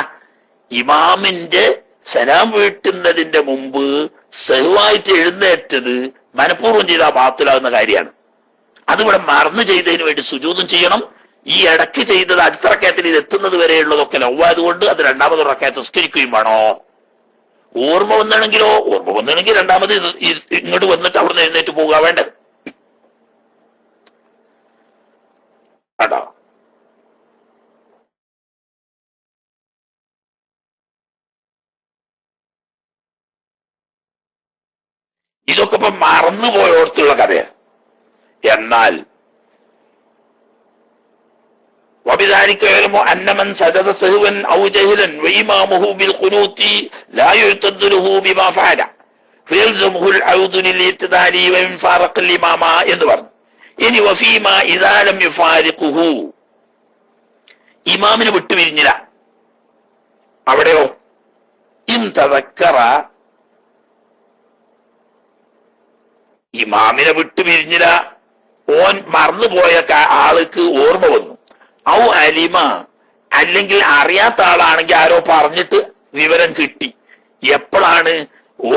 ഇമാമിന്റെ സലാം വീട്ടുന്നതിന്റെ മുമ്പ് സഹ്വായിട്ട് എഴുന്നേറ്റത് മനഃപൂർവ്വം ചെയ്ത ബാത്തിലാകുന്ന കാര്യമാണ്. അതിവിടെ മറന്നു ചെയ്തതിന് വേണ്ടി സുജൂദും ചെയ്യണം. ഈ ഇടയ്ക്ക് ചെയ്തത് അടുത്ത റക്അത്തിൽ ഇത് എത്തുന്നത് വരെയുള്ളതൊക്കെ ലവ്വായതുകൊണ്ട് അത് രണ്ടാമത് റക്അത്ത് നിസ്കരിക്കുകയും വേണോ? ഓർമ്മ വന്നാണെങ്കിലോ? ഓർമ്മ വന്നാണെങ്കിൽ രണ്ടാമത് ഇങ്ങോട്ട് വന്നിട്ട് അവിടുന്ന് എഴുന്നേറ്റ് പോകുക വേണ്ടത്. കേട്ടോ? ഇതൊക്കെ ഇപ്പൊ മറന്നുപോയോർത്തുള്ള കഥയാണ്. എന്നാൽ وبذلك يعلم أن من سجد سهوا أو جهلا وإمامه بالقنوت لا يعتد له بما فعل فيلزمه العود للاعتدال ومن فارق الإمام എന്ന് പറഞ്ഞു. ഇനി وفيما إذا لم يفارقه, ഇമാമിനെ വിട്ടുപിരിഞ്ഞില്ല, അവിടെയോ ഇൻ തദക്കറ, ഇമാമിനെ വിട്ടുപിരിഞ്ഞില്ല, ഓൻ മറന്നുപോയ ആൾക്ക് ഓർമ്മ വന്നു. ഔ അലിമ, അല്ലെങ്കിൽ അറിയാത്ത ആളാണെങ്കിൽ ആരോ പറഞ്ഞിട്ട് വിവരം കിട്ടി. എപ്പോഴാണ്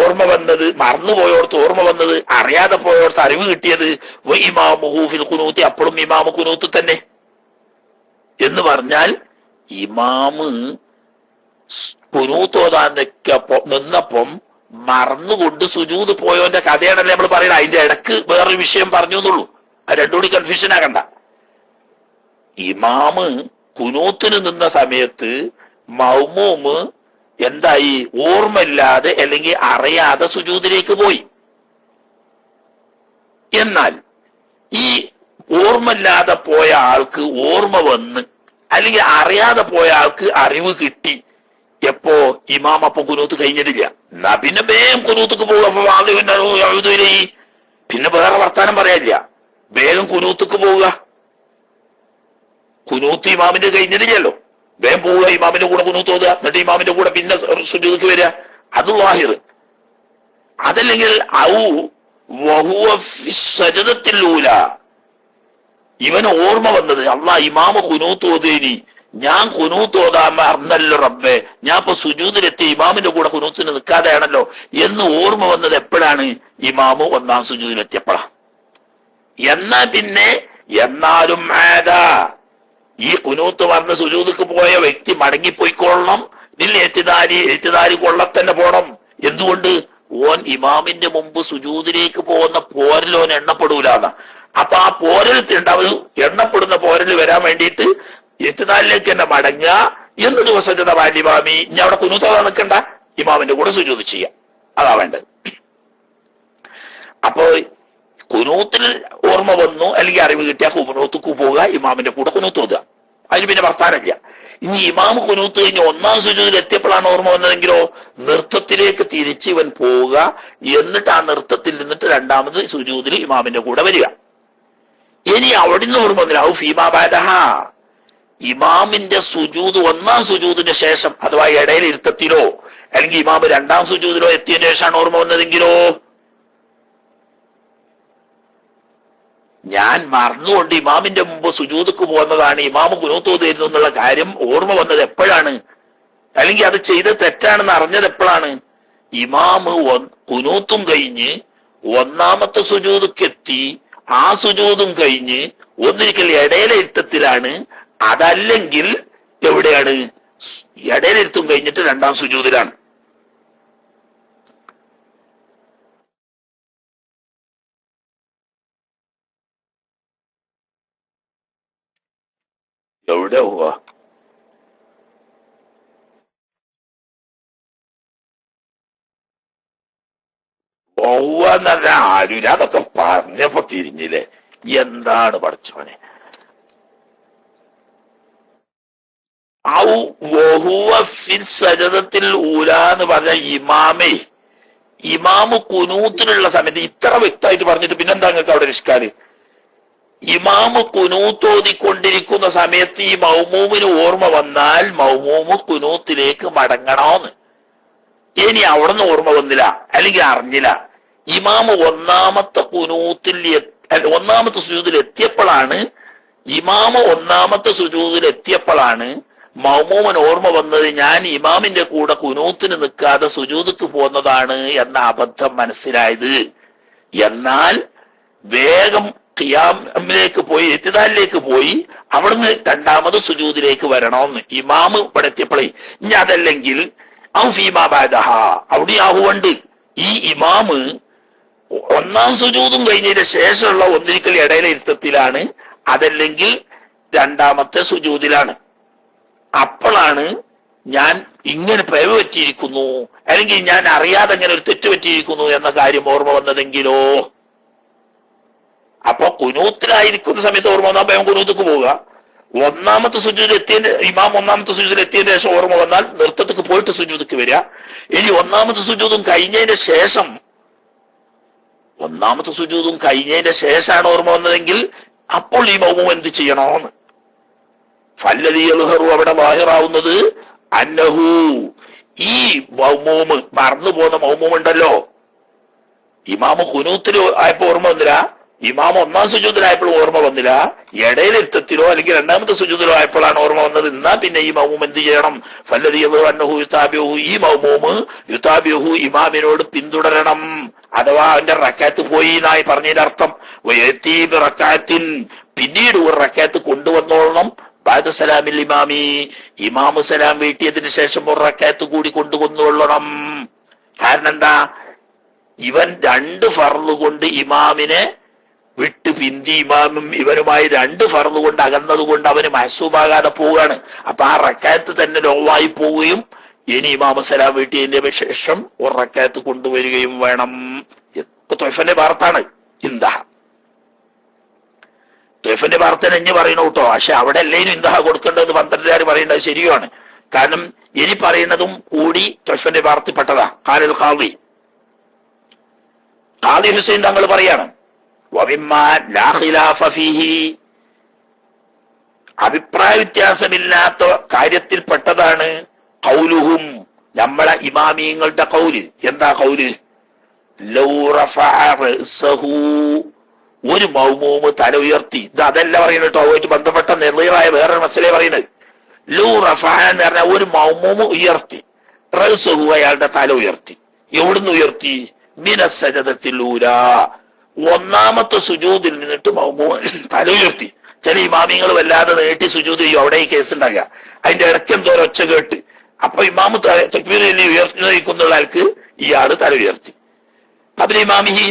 ഓർമ്മ വന്നത്? മറന്നുപോയോർത്ത് ഓർമ്മ വന്നത്, അറിയാതെ പോയോർത്ത് അറിവ് കിട്ടിയത്. ഇമാമുഹു ഫിൽ ഖുനൂത്തി, അപ്പോഴും ഇമാമു ഖുനൂത്ത് തന്നെ എന്ന് പറഞ്ഞാൽ ഇമാമ് ഖുനൂത്ത് ഓതാൻ നിന്നപ്പം മറന്നുകൊണ്ട് സുജൂദ് പോയോന്റെ കഥയാണല്ലേ നമ്മൾ പറയുന്നത്. അതിന്റെ ഇടക്ക് വേറൊരു വിഷയം പറഞ്ഞു എന്നുള്ളൂ. അത് രണ്ടുകൂടി കൺഫ്യൂഷൻ ആകണ്ട. ഇമാമ് കുനൂത്തിന് നിന്ന സമയത്ത് മൗമൂമ് എന്തായി? ഓർമ്മയില്ലാതെ അല്ലെങ്കിൽ അറിയാതെ സുജൂദിലേക്ക് പോയി. എന്നാൽ ഈ ഓർമ്മയില്ലാതെ പോയ ആൾക്ക് ഓർമ്മ വന്ന് അല്ലെങ്കിൽ അറിയാതെ പോയ ആൾക്ക് അറിവ് കിട്ടി. എപ്പോ? ഇമാം അപ്പൊ കുനൂത്ത് കഴിഞ്ഞിട്ടില്ല. എന്നാ പിന്നെ വേഗം കുനൂത്തുക്ക് പോവുക. പിന്നെ വേറെ വർത്താനം പറയാനില്ല, വേഗം കുനൂത്തുക്ക് പോവുക. കുനൂത്ത് ഇമാമിന്റെ കഴിഞ്ഞിട്ടില്ലല്ലോ, വേഗം പോവുക, ഇമാമിന്റെ കൂടെ കുനൂത്ത് ഓതുക, എന്നിട്ട് ഇമാമിന്റെ കൂടെ പിന്നെ സുജൂദിക്ക് വരിക. അത് വാഹിർ. അതല്ലെങ്കിൽ സജദത്തിലൂല, ഇവന് ഓർമ്മ വന്നത് അള്ളാ ഇമാമ് കുനൂത്ത് ഓതേനി, ഞാൻ കുനൂത്ത് ഓതാൻ മറന്നല്ലോ റബ്ബേ, ഞാൻ ഇപ്പൊ സുജൂദിലെത്തി ഇമാമിന്റെ കൂടെ കുനൂത്തിന് നിൽക്കാതെയാണല്ലോ എന്ന് ഓർമ്മ വന്നത് എപ്പോഴാണ്? ഇമാമ് ഒന്നാം സുജൂദിലെത്തിയപ്പോഴാ. എന്നാ പിന്നെ എന്നാലും ഈ കുനൂത്ത് പറഞ്ഞ് സുജൂദിക്ക് പോയ വ്യക്തി മടങ്ങിപ്പോയിക്കൊള്ളണം. എത്തിദാരി കൊള്ളത്തന്നെ പോണം. എന്തുകൊണ്ട്? ഓൻ ഇമാമിന്റെ മുമ്പ് സുജൂദിലേക്ക് പോകുന്ന പോരലോൻ എണ്ണപ്പെടൂലാന്ന. അപ്പൊ ആ പോരൽ എണ്ണപ്പെടുന്ന പോരൽ വരാൻ വേണ്ടിയിട്ട് എത്തിദാലിലേക്ക് തന്നെ മടങ്ങുക. എന്ന് ദിവസം വാലിമാമി ഇനി അവിടെ കുനൂത്തോതാ നിൽക്കണ്ട, ഇമാമിന്റെ കൂടെ സുജൂദ് ചെയ്യാം. അതാ വേണ്ടത്. അപ്പോ കുനൂത്തിൽ ഓർമ്മ വന്നു അല്ലെങ്കിൽ അറിവ് കിട്ടിയ കുനൂത്തുക്ക് പോവുക, ഇമാമിന്റെ കൂടെ കുനൂത്ത് ഓതുക, അതിന് പിന്നെ വർത്താനമില്ല. ഇനി ഇമാം കുനൂത്ത് കഴിഞ്ഞ് ഒന്നാം സുജൂദിൽ എത്തിയപ്പോഴാണ് ഓർമ്മ വന്നതെങ്കിലോ നൃത്തത്തിലേക്ക് തിരിച്ച് ഇവൻ പോവുക, എന്നിട്ട് ആ നൃത്തത്തിൽ നിന്നിട്ട് രണ്ടാമത് സുജൂദിൽ ഇമാമിന്റെ കൂടെ വരിക. ഇനി അവിടുന്ന് ഓർമ്മ വന്നില്ല ഔ ഫീമാ ബഅദഹ, ഇമാമിന്റെ സുജൂദ് ഒന്നാം സുജൂദിന്റെ ശേഷം അഥവാ ഇടയിൽ ഇരുത്തത്തിലോ അല്ലെങ്കിൽ ഇമാമ് രണ്ടാം സുജൂദിലോ എത്തിയതിനു ശേഷമാണ് ഓർമ്മ വന്നതെങ്കിലോ ഞാൻ മറന്നുകൊണ്ട് ഇമാമിന്റെ മുമ്പ് സുജൂദക്ക് പോകുന്നതാണ്, ഇമാമ് കുനൂത്ത് ഓതുന്നു എന്നുള്ള കാര്യം ഓർമ്മ വന്നത് എപ്പോഴാണ്, അല്ലെങ്കിൽ അത് ചെയ്ത് തെറ്റാണെന്ന് അറിഞ്ഞത് എപ്പോഴാണ്? ഇമാമ് കുനൂത്തും കഴിഞ്ഞ് ഒന്നാമത്തെ സുജൂദക്ക് എത്തി, ആ സുജൂദും കഴിഞ്ഞ് ഒന്നിരിക്കൽ ഇടയിലെ ഇരുത്തത്തിലാണ്. അതല്ലെങ്കിൽ എവിടെയാണ്? ഇടയിലിരുത്തും കഴിഞ്ഞിട്ട് രണ്ടാം സുജൂദിലാണ്. എവിടെ പോവാ? പോവാന്ന് പറഞ്ഞാൽ ആരുമില്ല. അതൊക്കെ പറഞ്ഞപ്പോ തിരിഞ്ഞില്ലേ? എന്താണ് പഠിച്ചോനെ? സജദത്തിൽ ഊലാന്ന് പറഞ്ഞ ഇമാമ് കുനൂത്തിലുള്ള സമയത്ത് ഇത്ര വ്യക്തമായിട്ട് പറഞ്ഞിട്ട് പിന്നെന്താ നിങ്ങൾക്ക് അവിടെ ഇഷ്കാല്? ഇമാമ് കുനൂത്തോതിക്കൊണ്ടിരിക്കുന്ന സമയത്ത് ഈ മൗമൂമിന് ഓർമ്മ വന്നാൽ മൗമൂമ് കുനൂത്തിലേക്ക് മടങ്ങണമെന്ന്. ഇനി അവിടുന്ന് ഓർമ്മ വന്നില്ല അല്ലെങ്കിൽ അറിഞ്ഞില്ല, ഇമാമ് ഒന്നാമത്തെ സുജൂദിൽ എത്തിയപ്പോഴാണ് മൗമൂമൻ ഓർമ്മ വന്നത് ഞാൻ ഇമാമിന്റെ കൂടെ കുനൂത്തിന് നിൽക്കാതെ സുജൂദക്ക് പോന്നതാണ് എന്ന അബദ്ധം മനസ്സിലായത്. എന്നാൽ വേഗം ഖിയാമിലേക്ക് പോയി ഇത്തിദാലിലേക്ക് പോയി അവിടുന്ന് രണ്ടാമത് സുജൂദിലേക്ക് വരണമെന്ന് ഇമാമ് ഇവിടെ എത്തിയപ്പോഴേ. ഇനി അതല്ലെങ്കിൽ ഔ ഫീമാ ബഅദഹ, അവിടെ ആഹുവുണ്ട്. ഈ ഇമാമ് ഒന്നാം സുജൂദും കഴിഞ്ഞതിന് ശേഷമുള്ള ഒന്നിരിക്കൽ ഇടയിലെ ഇരുത്തത്തിലാണ്, അതല്ലെങ്കിൽ രണ്ടാമത്തെ സുജൂദിലാണ്. അപ്പോഴാണ് ഞാൻ ഇങ്ങനെ പിഴവ് പറ്റിയിരിക്കുന്നു അല്ലെങ്കിൽ ഞാൻ അറിയാതെ ഇങ്ങനെ ഒരു തെറ്റ് പറ്റിയിരിക്കുന്നു എന്ന കാര്യം ഓർമ്മ വന്നതെങ്കിലോ. അപ്പൊ കുനൂത്തിലായിരിക്കുന്ന സമയത്ത് ഓർമ്മ വന്നാൽ ഭയം കുനൂത്തക്ക് പോവുക. ഒന്നാമത്തെ സുജൂദിൽ ഇമാം ഒന്നാമത്തെ സുജൂദിൽ എത്തിയതിന് ശേഷം ഓർമ്മ വന്നാൽ നൃത്തത്തിക്ക് പോയിട്ട് സുജൂദക്ക് വരിക. ഇനി ഒന്നാമത്തെ സുജൂദും കഴിഞ്ഞതിന് ശേഷമാണ് ഓർമ്മ വന്നതെങ്കിൽ അപ്പോൾ ഈ മൗമൂം എന്ത് ചെയ്യണമെന്ന്. ഫല്ലദീ യൽഹറു, അവിടെ വാഹിറാവുന്നത് അന്നഹു, ഈ മൗമൂമ് മറന്നു പോകുന്ന മൗമൂം ഉണ്ടല്ലോ, ഇമാമ് കുനൂത്തിൽ ആയപ്പോ ഓർമ്മ വന്നില്ല, ഇമാം ഒന്നാം സുജൂദിലായപ്പോഴും ഓർമ്മ വന്നില്ല, ഇടയിലിരുത്തത്തിലോ അല്ലെങ്കിൽ രണ്ടാമത്തെ സുജൂദിലോ ആയപ്പോഴാണ് ഓർമ്മ വന്നത്. എന്നാ പിന്നെ ഈ മൗമൂം എന്ത് ചെയ്യണം? ഫല്ലദീ യൽഹറു അന്നഹു യുതാബിഹു, ഈ മൗമൂമ് യുതാബിഹു ഇമാമിനോട് പിന്തുടരണം. അഥവാ അവന്റെ റക്കാത്ത് പോയി എന്നായി പറഞ്ഞതിന്റെ അർത്ഥം റക്കാത്തിൻ, പിന്നീട് ഒരു റക്കാത്ത് കൊണ്ടുവന്നോളണം. ബാദ സലാമിൽ ഇമാമി, ഇമാമു സലാം വീട്ടിയതിന് ശേഷം ഒരു റക്കാത്ത് കൂടി കൊണ്ടുവന്നോളണം. കാരണം എന്താ? ഇവൻ രണ്ട് ഫർള് കൊണ്ട് ഇമാമിനെ വിട്ട് പിന്തി ഇമാമും ഇവനുമായി രണ്ട് ഫർള് കൊണ്ട് അകന്നത് കൊണ്ട് അവന് മഹസൂബാകാതെ പോവുകയാണ്. അപ്പൊ ആ റക്കാത്ത് തന്നെ ലോവായി പോവുകയും ഇനി ഇമാമു സലാം വീട്ടിയതിന്റെ ശേഷം ഒരു റക്കാത്ത് കൊണ്ടുവരികയും വേണം. തൊയ്ഫന്റെ ഭാരത്താണ് ഇന്ദഹ. തൊയ്ഫന്റെ ഭാരത്തിന് ഇഞ്ഞ് പറയണു കേട്ടോ. പക്ഷെ അവിടെ അല്ലേനും ഇന്ദഹ കൊടുക്കേണ്ടത് 12 പറയേണ്ടത് ശരിയാണ്. കാരണം ഇനി പറയുന്നതും കൂടി തൊയ്ഫന്റെ ഭാരത്തിൽപ്പെട്ടതാ. ഖാദി ഹുസൈൻ തങ്ങൾ പറയാണ് അഭിപ്രായ വ്യത്യാസമില്ലാത്ത കാര്യത്തിൽപ്പെട്ടതാണ് ഖൗലുഹും, നമ്മളെ ഇമാമിയങ്ങളുടെ ഖൗല്. എന്താ ഖൗല്? ലൗ റഫഅ റഅസഹു, ഒരു മൗമൂമ് തല ഉയർത്തി. ഇത് അതല്ല പറയുന്നത് കേട്ടോ, അതുമായിട്ട് ബന്ധപ്പെട്ട നിർണയമായ വേറൊരു മസലയെ പറയുന്നത്. ലൗ റഫഅ എന്ന് പറഞ്ഞാൽ ഒരു മൗമൂമ് ഉയർത്തി, റഅസഹു അയാളുടെ തല ഉയർത്തി. എവിടുന്ന് ഉയർത്തി? മിനസ് സജദത്തിൽ ഊലാ, ഒന്നാമത്തെ സുജൂദിൽ നിന്നിട്ട് മൗമൂമ് തല ഉയർത്തി. ചില ഇമാമിങ്ങൾ വല്ലാതെ നീട്ടി സുജൂദ് ചെയ്യും, അവിടെ ഈ കേസ് ഉണ്ടാകുക. അതിന്റെ ഇടയ്ക്ക് എന്തോ ഒച്ച കേട്ട് അപ്പൊ ഇമാമ് തക്ബീർ ഉയർത്തിക്കുന്ന ആൾക്ക് ഇയാള് തല ഉയർത്തി. അപ്പൊ ഇമാമിഹി,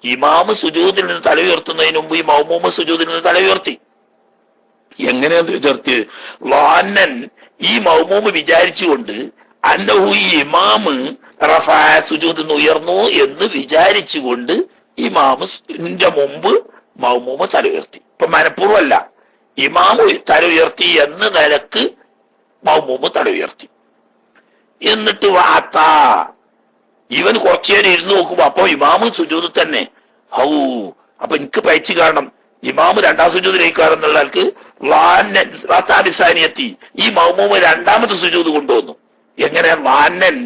ഇമാമ് സുജൂദിൽ നിന്ന് തല ഉയർത്തുന്നതിന് മുമ്പ് ഈ മൗമൂമ് സുജൂദിൽ നിന്ന് തല ഉയർത്തി. എങ്ങനെയാണ് ഉയർത്തിയത്? വാന്നൻ, ഈ മൗമൂമ് വിചാരിച്ചുകൊണ്ട്, അന്നഹു, ഈ ഇമാമ് റഫഅ സുജൂദിൽ നിന്ന് ഉയർന്നു എന്ന് വിചാരിച്ചുകൊണ്ട് ഇമാമിന്റെ മുമ്പ് മൗമൂമ് തല ഉയർത്തി. ഇപ്പൊ മനഃപൂർവ്വമല്ല, ഇമാമ് തല ഉയർത്തി എന്ന നിലക്ക് മൗമൂമ് തല ഉയർത്തി. എന്നിട്ട് വാത്താ ഇവൻ കുറച്ചു നേരം ഇരുന്ന് നോക്കുമ്പോ അപ്പൊ ഇമാമ് സുജൂദ് തന്നെ. ഹൗ, അപ്പൊ എനിക്ക് പയച്ചു കാണണം ഇമാമ് രണ്ടാം സുജൂദിലേക്ക് എന്നുള്ള ആൾക്ക് വാത്താബിസാനിയെത്തി ഈ മൗമൂമ് രണ്ടാമത്തെ സുജൂദ് കൊണ്ടുവന്നു. എങ്ങനെ വാന്നൻ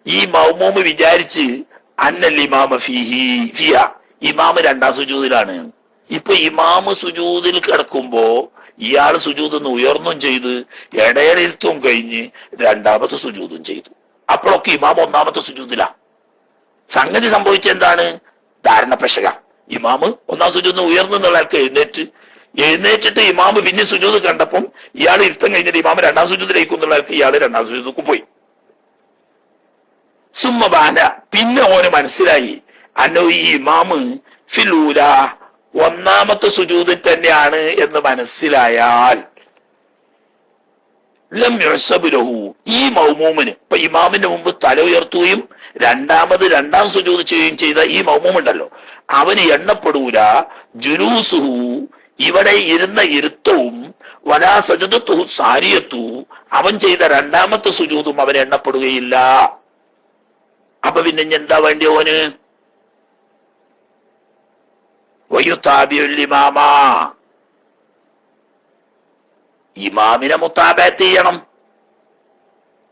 ഈ മൗമൂമ് വിചാരിച്ച് അന്നൽ ഇമാമ ഫിയ ഇമാമ് രണ്ടാം സുജൂദിലാണ്. ഇപ്പൊ ഇമാമ് സുജൂദിൽ കിടക്കുമ്പോ ഇയാള് സുജൂദ് ഉയർന്നും ചെയ്ത് ഇടയിലിരുത്തും കഴിഞ്ഞ് രണ്ടാമത്തെ സുജൂദും ചെയ്തു. അപ്പോഴൊക്കെ ഇമാം ഒന്നാമത്തെ സുജൂദിലാ. സംഗതി സംഭവിച്ചെന്താണ്? ധാരണ പെശക. ഇമാമ് ഒന്നാം സുജൂദിന് ഉയർന്നു എന്നുള്ള ആൾക്ക് എഴുന്നേറ്റിട്ട് ഇമാമ് പിന്നെ സുജൂദ് കണ്ടപ്പം ഇയാൾ ഇരുത്തം കഴിഞ്ഞിട്ട് ഇമാമ് രണ്ടാം സുജൂദിലേക്ക് എന്നുള്ള ആൾക്ക് ഇയാള് രണ്ടാം സുജൂദിലേക്ക് പോയി. സുമ്മബാന പിന്നെ ഓന് മനസ്സിലായി അന്നോ ഈ ഇമാമ് ഫിലൂല ഒന്നാമത്തെ സുജൂദിൽ തന്നെയാണ് എന്ന് മനസ്സിലായാൽ ലം യുഹ്സബു ലഹു ഈ മൗമൂമിന് ഇപ്പൊ ഇമാമിന്റെ മുമ്പ് തല ഉയർത്തുകയും രണ്ടാം സുജൂദ് ചെയ്യുകയും ചെയ്ത ഈ മൗമൂമുണ്ടല്ലോ അവന് എണ്ണപ്പെടൂല ജുലൂസുഹു ഇവിടെ ഇരുന്ന ഇരുത്തവും വലാ സജദത്തുഹു സാരിയത്തു അവൻ ചെയ്ത രണ്ടാമത്തെ സുജൂദും അവൻ എണ്ണപ്പെടുകയില്ല. അപ്പൊ പിന്നെ എന്താ വേണ്ടി ഓന്? വയുതാബിഉൽ ഇമാമ ഇമാമിനെ മുത്താബഅത്ത് ചെയ്യണം.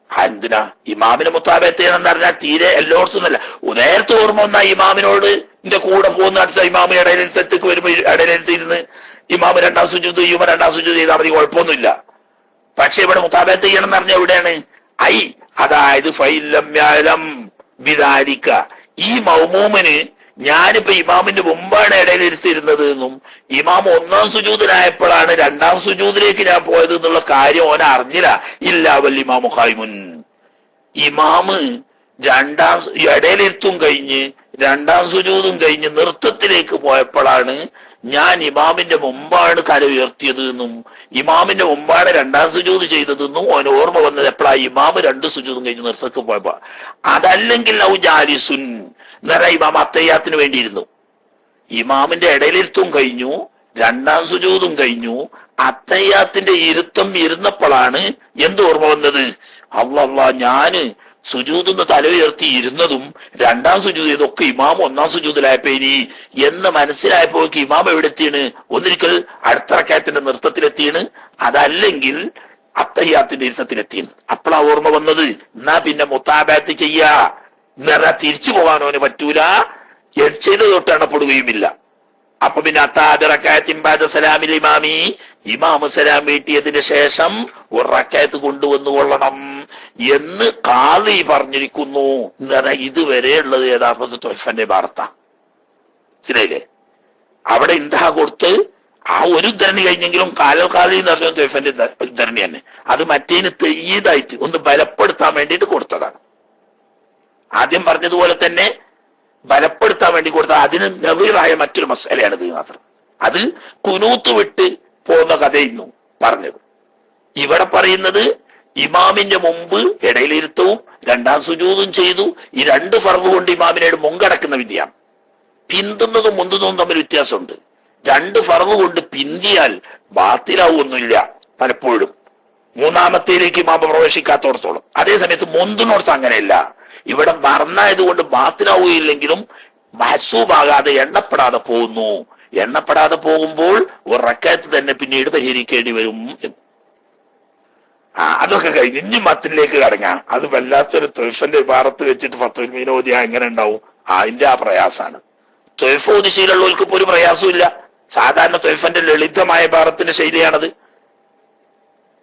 എന്തിനാ ഇമാമിനെ മുത്താബഅത്ത് ചെയ്യണം എന്ന് പറഞ്ഞാൽ തീരെ എല്ലായിടത്തും അല്ല. നേരത്തെ ഓർമ്മ വന്നാ ഇമാമിനോട് എന്റെ കൂടെ പോകുന്ന അടുത്ത ഇമാമി ഇടയിലെടുത്തേക്ക് വരുമ്പോ ഇടയിലെടുത്തിരുന്ന് ഇമാമ് രണ്ടാം സുജൂദ് ചെയ്യുമ്പോ രണ്ടാം സുജൂദ് ചെയ്താൽ മതി, കുഴപ്പമൊന്നുമില്ല. പക്ഷെ ഇവിടെ മുത്താബഅത്ത് ചെയ്യണം എന്ന് പറഞ്ഞാൽ എവിടെയാണ്? അതായത് ഫൈലം യഅലം ബിദാലിക ഈ മൗമൂമിന് ഞാനിപ്പോ ഇമാമിന്റെ മുമ്പാണ് ഇടയിലിരുത്തിയിരുന്നത് എന്നും ഇമാം ഒന്നാം സുജൂദിലായപ്പോഴാണ് രണ്ടാം സുജൂദിലേക്ക് ഞാൻ പോയത് എന്നുള്ള കാര്യം ഓനെ അറിഞ്ഞില്ല. ഇല്ലാ വൽ ഇമാമു ഖായിമുൻ ഇമാമ് ഇടയിലിരുത്തും കഴിഞ്ഞ് രണ്ടാം സുജൂദും കഴിഞ്ഞ് നൃത്തത്തിലേക്ക് പോയപ്പോഴാണ് ഞാൻ ഇമാമിന്റെ മുമ്പാണ് തല ഉയർത്തിയത് എന്നും ഇമാമിന്റെ മുമ്പാണ് രണ്ടാം സുജൂദ് ചെയ്തതെന്നും ഓന് ഓർമ്മ വന്നത് എപ്പോഴാ ഇമാമ് രണ്ട് സുജൂദും കഴിഞ്ഞ് നൃത്തത്തിൽ പോയപ്പോ. അതല്ലെങ്കിൽ ഔ ജാലിസുൻ എന്നറ ഇമാം അത്തയ്യാത്തിന് വേണ്ടിയിരുന്നു. ഇമാമിന്റെ ഇടയിലിരുത്തും കഴിഞ്ഞു രണ്ടാം സുജൂദും കഴിഞ്ഞു അത്തയ്യാത്തിന്റെ ഇരുത്തം ഇരുന്നപ്പോഴാണ് എന്ത് ഓർമ്മ വന്നത്? അള്ളാ ഞാന് സുജൂദിന്ന് തല ഉയർത്തി ഇരുന്നതും രണ്ടാം സുജൂദ് ഇതൊക്കെ ഇമാം ഒന്നാം സുജൂദിലായപ്പോ ഇനി എന്ന് മനസ്സിലായപ്പോഴേക്ക് ഇമാം എവിടെ എത്തിയാണ്? ഒന്നിരിക്കൽ അടുത്ത റക്അത്തിന്റെ നൃത്തത്തിലെത്തിയാണ്, അതല്ലെങ്കിൽ അത്തയ്യാത്തിന്റെ ഇരുത്തത്തിലെത്തിയാണ്. അപ്പോഴാ ഓർമ്മ വന്നത് എന്നാ പിന്നെ മുത്താബഅത്ത് ചെയ്യാ എന്ന് തിരിച്ചു പോകാനോന് പറ്റൂല, ചെയ്ത് തൊട്ട് എണ്ണപ്പെടുകയുമില്ല. അപ്പൊ പിന്നെ അത്താബിറക്കാത്തിമ്പാദ സലാമിൽ ഇമാമി ഇമാമ് സലാം വീട്ടിയതിന് ശേഷം ഒരു റക്അത്ത് കൊണ്ടുവന്നു കൊള്ളണം എന്ന് ഖാളി പറഞ്ഞിരിക്കുന്നു എന്ന് പറഞ്ഞാൽ ഇതുവരെ ഉള്ളത് യഥാർത്ഥ തുഹ്ഫന്റെ വാർത്ത ശരിയല്ലേ? അവിടെ ഇന്താ കൊടുത്ത് ആ ഒരു ഉദ്ധരണി കഴിഞ്ഞെങ്കിലും കാലൽ ഖാളി എന്ന് പറഞ്ഞ തുഹ്ഫന്റെ ഉദ്ധരണി തന്നെ അത് മറ്റേന് തെയ്യതായിട്ട് ഒന്ന് ബലപ്പെടുത്താൻ വേണ്ടിയിട്ട് കൊടുത്തതാണ്. ആദ്യം പറഞ്ഞതുപോലെ തന്നെ ബലപ്പെടുത്താൻ വേണ്ടി കൊടുത്ത അതിന് നവീറായ മറ്റൊരു മസലയാണ് ഇത് മാത്രം. അത് കുനൂത്ത് വിട്ട് പോകുന്ന കഥയിരുന്നു പറഞ്ഞത്. ഇവിടെ പറയുന്നത് ഇമാമിന്റെ മുമ്പ് ഇടയിലിരുത്തവും രണ്ടാം സുജൂദും ചെയ്തു. ഈ രണ്ട് ഫർദ് കൊണ്ട് ഇമാമിനോട് മുങ്കടക്കുന്ന വിദ്യയാണ്. പിന്തുന്നതും മുന്തുന്നതും തമ്മിൽ വ്യത്യാസമുണ്ട്. രണ്ട് ഫർദ് കൊണ്ട് പിന്തിയാൽ ബാത്തിലാവൊന്നുമില്ല പലപ്പോഴും മൂന്നാമത്തേലേക്ക് ഇമാമ പ്രവേശിക്കാത്തോടത്തോളം. അതേ സമയത്ത് മുന്തുന്നോടത്ത് അങ്ങനെയല്ല. ഇവിടെ മറന്നായതുകൊണ്ട് ബാത്തിലാവുകയില്ലെങ്കിലും മഹസൂബാകാതെ എണ്ണപ്പെടാതെ പോകുന്നു. എണ്ണപ്പെടാതെ പോകുമ്പോൾ ഒരു റക്അത്ത് തന്നെ പിന്നീട് പരിഹരിക്കേണ്ടി വരും എന്ന്. അതൊക്കെ കഴിഞ്ഞ് ഇനി മത്തിലേക്ക് കടങ്ങാം. അത് വല്ലാത്തൊരു തൊയ്ഫന്റെ ഭാരത്ത് വെച്ചിട്ട് ഫത്തുൽ മീൻ ഓതിയാ എങ്ങനെ ഉണ്ടാവും? അതിന്റെ ആ പ്രയാസാണ്. തൊയ്ഫ് ഓതിശീലുള്ളവർക്ക് ഇപ്പൊ ഒരു പ്രയാസവും ഇല്ല. സാധാരണ തൊയ്ഫന്റെ ലളിതമായ ഭാരത്തിന്റെ ശൈലിയാണത്.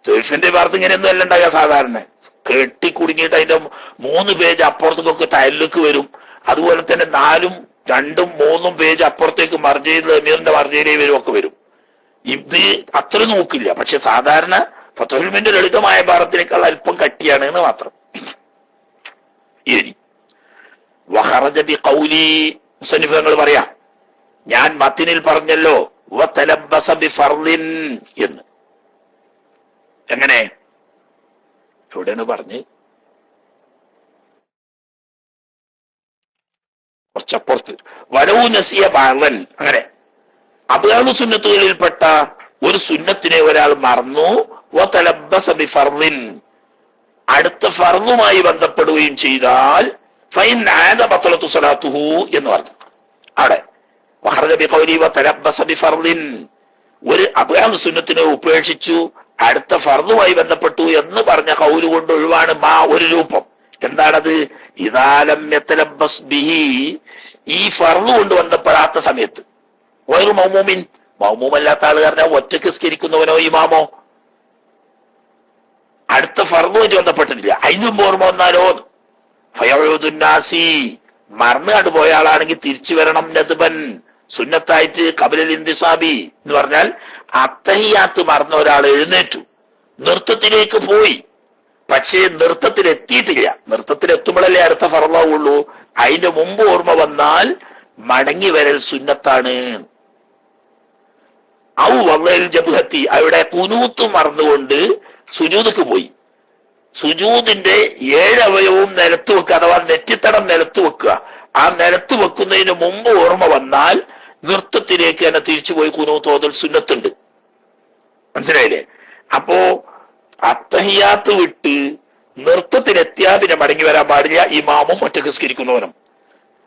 തൊയ്ഫന്റെ ഭാരത്ത് ഇങ്ങനെയൊന്നും അല്ല ഉണ്ടാകുക. സാധാരണ കെട്ടിക്കുടുങ്ങിയിട്ട് അതിന്റെ 3 പേജ് അപ്പുറത്തേക്കൊക്കെ തയ്യലേക്ക് വരും. അതുപോലെ തന്നെ 4ഉം 2ഉം 3ഉം പേജ് അപ്പുറത്തേക്ക് മർജയിൽ അമീറിന്റെ മർജയിലേ വരും ഒക്കെ വരും. ഇത് അത്ര നോക്കില്ല. പക്ഷെ സാധാരണ ഫത്തുൽ മീന്റെ ലളിതമായ ഭാരത്തിനേക്കാൾ അല്പം കട്ടിയാണ് എന്ന് മാത്രം. ഇനി വഖറജ ബിഖൗലി മുസന്നിഫുകൾ പറയാം, ഞാൻ മത്തിനിൽ പറഞ്ഞല്ലോ വതലബ്ബസ ബിഫർളിൻ എന്ന്. എങ്ങനെ എവിടെയാണ് പറഞ്ഞ്? കുറച്ചപ്പുറത്ത്. വലവു നസിയ ബാലൻ, അങ്ങനെ അബ്ഗാദു സുന്നത്തുകളിൽപ്പെട്ട ഒരു സുന്നത്തിനെ ഒരാൾ മറന്നു, വതലബ്ബസ ബിഫർളിൻ, അടുത്ത ഫർളുമായി ബന്ധപ്പെടുകയും ചെയ്താൽ ഫൈൻ ആദ ബത്ലത്തു സ്വലാത്തുഹു എന്ന് പറഞ്ഞു. അവിടെ വഖറജ ബിഖൗലി വതലബ്ബസ ബിഫർളിൻ, ഒരു അബ്ഗാദു സുന്നത്തിനെ ഉപേക്ഷിച്ചു അടുത്ത ഫർളുമായി ബന്ധപ്പെട്ടു എന്ന് പറഞ്ഞ ഖൗല് കൊണ്ട് ഒഴിവാണ് മാ ഒരു രൂപം. എന്താണത്? ഇദാലം യതലബ്ബസ് ബിഹി, ഈ ഫർളു കൊണ്ട് ബന്ധപ്പെടാത്ത സമയത്ത്. ഒരു മൗമൂമിൻ, മൗമൂമല്ലാത്ത ആള് പറഞ്ഞാൽ ഒറ്റക്ക് സ്കരിക്കുന്നവനോ ഇമാമോ അടുത്ത ഫർളുമായിട്ട് ബന്ധപ്പെട്ടിട്ടില്ല, അതിനും ഓർമ്മ വന്നാലോ. ഫയഉദുന്നാസി, മറന്നു കണ്ടുപോയ ആളാണെങ്കിൽ തിരിച്ചു വരണം. നദ്ബൻ, സുന്നത്തായിട്ട് ഖബലൽ ഇന്തിസാബി എന്ന് പറഞ്ഞാൽ അത്തഹിയാത്ത് മറന്ന ഒരാൾ എഴുന്നേറ്റു, നൃത്തത്തിലേക്ക് പോയി, പക്ഷേ നൃത്തത്തിലെത്തിയിട്ടില്ല. നൃത്തത്തിലെത്തുമ്പോഴല്ലേ അടുത്ത ഫർളാവുള്ളൂ. അതിന്റെ മുമ്പ് ഓർമ്മ വന്നാൽ മടങ്ങി വരൽ സുന്നത്താണ്. ഔ വള്ളൽ ജബ്ഹത്തി, അവിടെ കുനൂത്ത് മറന്നുകൊണ്ട് സുജൂദക്ക് പോയി. സുജൂദിന്റെ 7 അവയവവും നിലത്ത് വെക്കുക, അഥവാ നെറ്റിത്തടം നിലത്ത് വെക്കുക. ആ നിലത്ത് വെക്കുന്നതിന് മുമ്പ് ഓർമ്മ വന്നാൽ നൃത്തത്തിലേക്ക് തന്നെ തിരിച്ചുപോയി കുനൂത്ത് ഓതൽ സുന്നത്തുണ്ട്. മനസ്സിലായില്ലേ? അപ്പോ അത്തഹിയാത്ത് വിട്ട് നൃത്തത്തിലെത്തിയാ പിന്നെ മടങ്ങി വരാൻ പാടില്ല, ഇമാമും ഒറ്റക്ക് സ്കരിക്കുന്നവനും.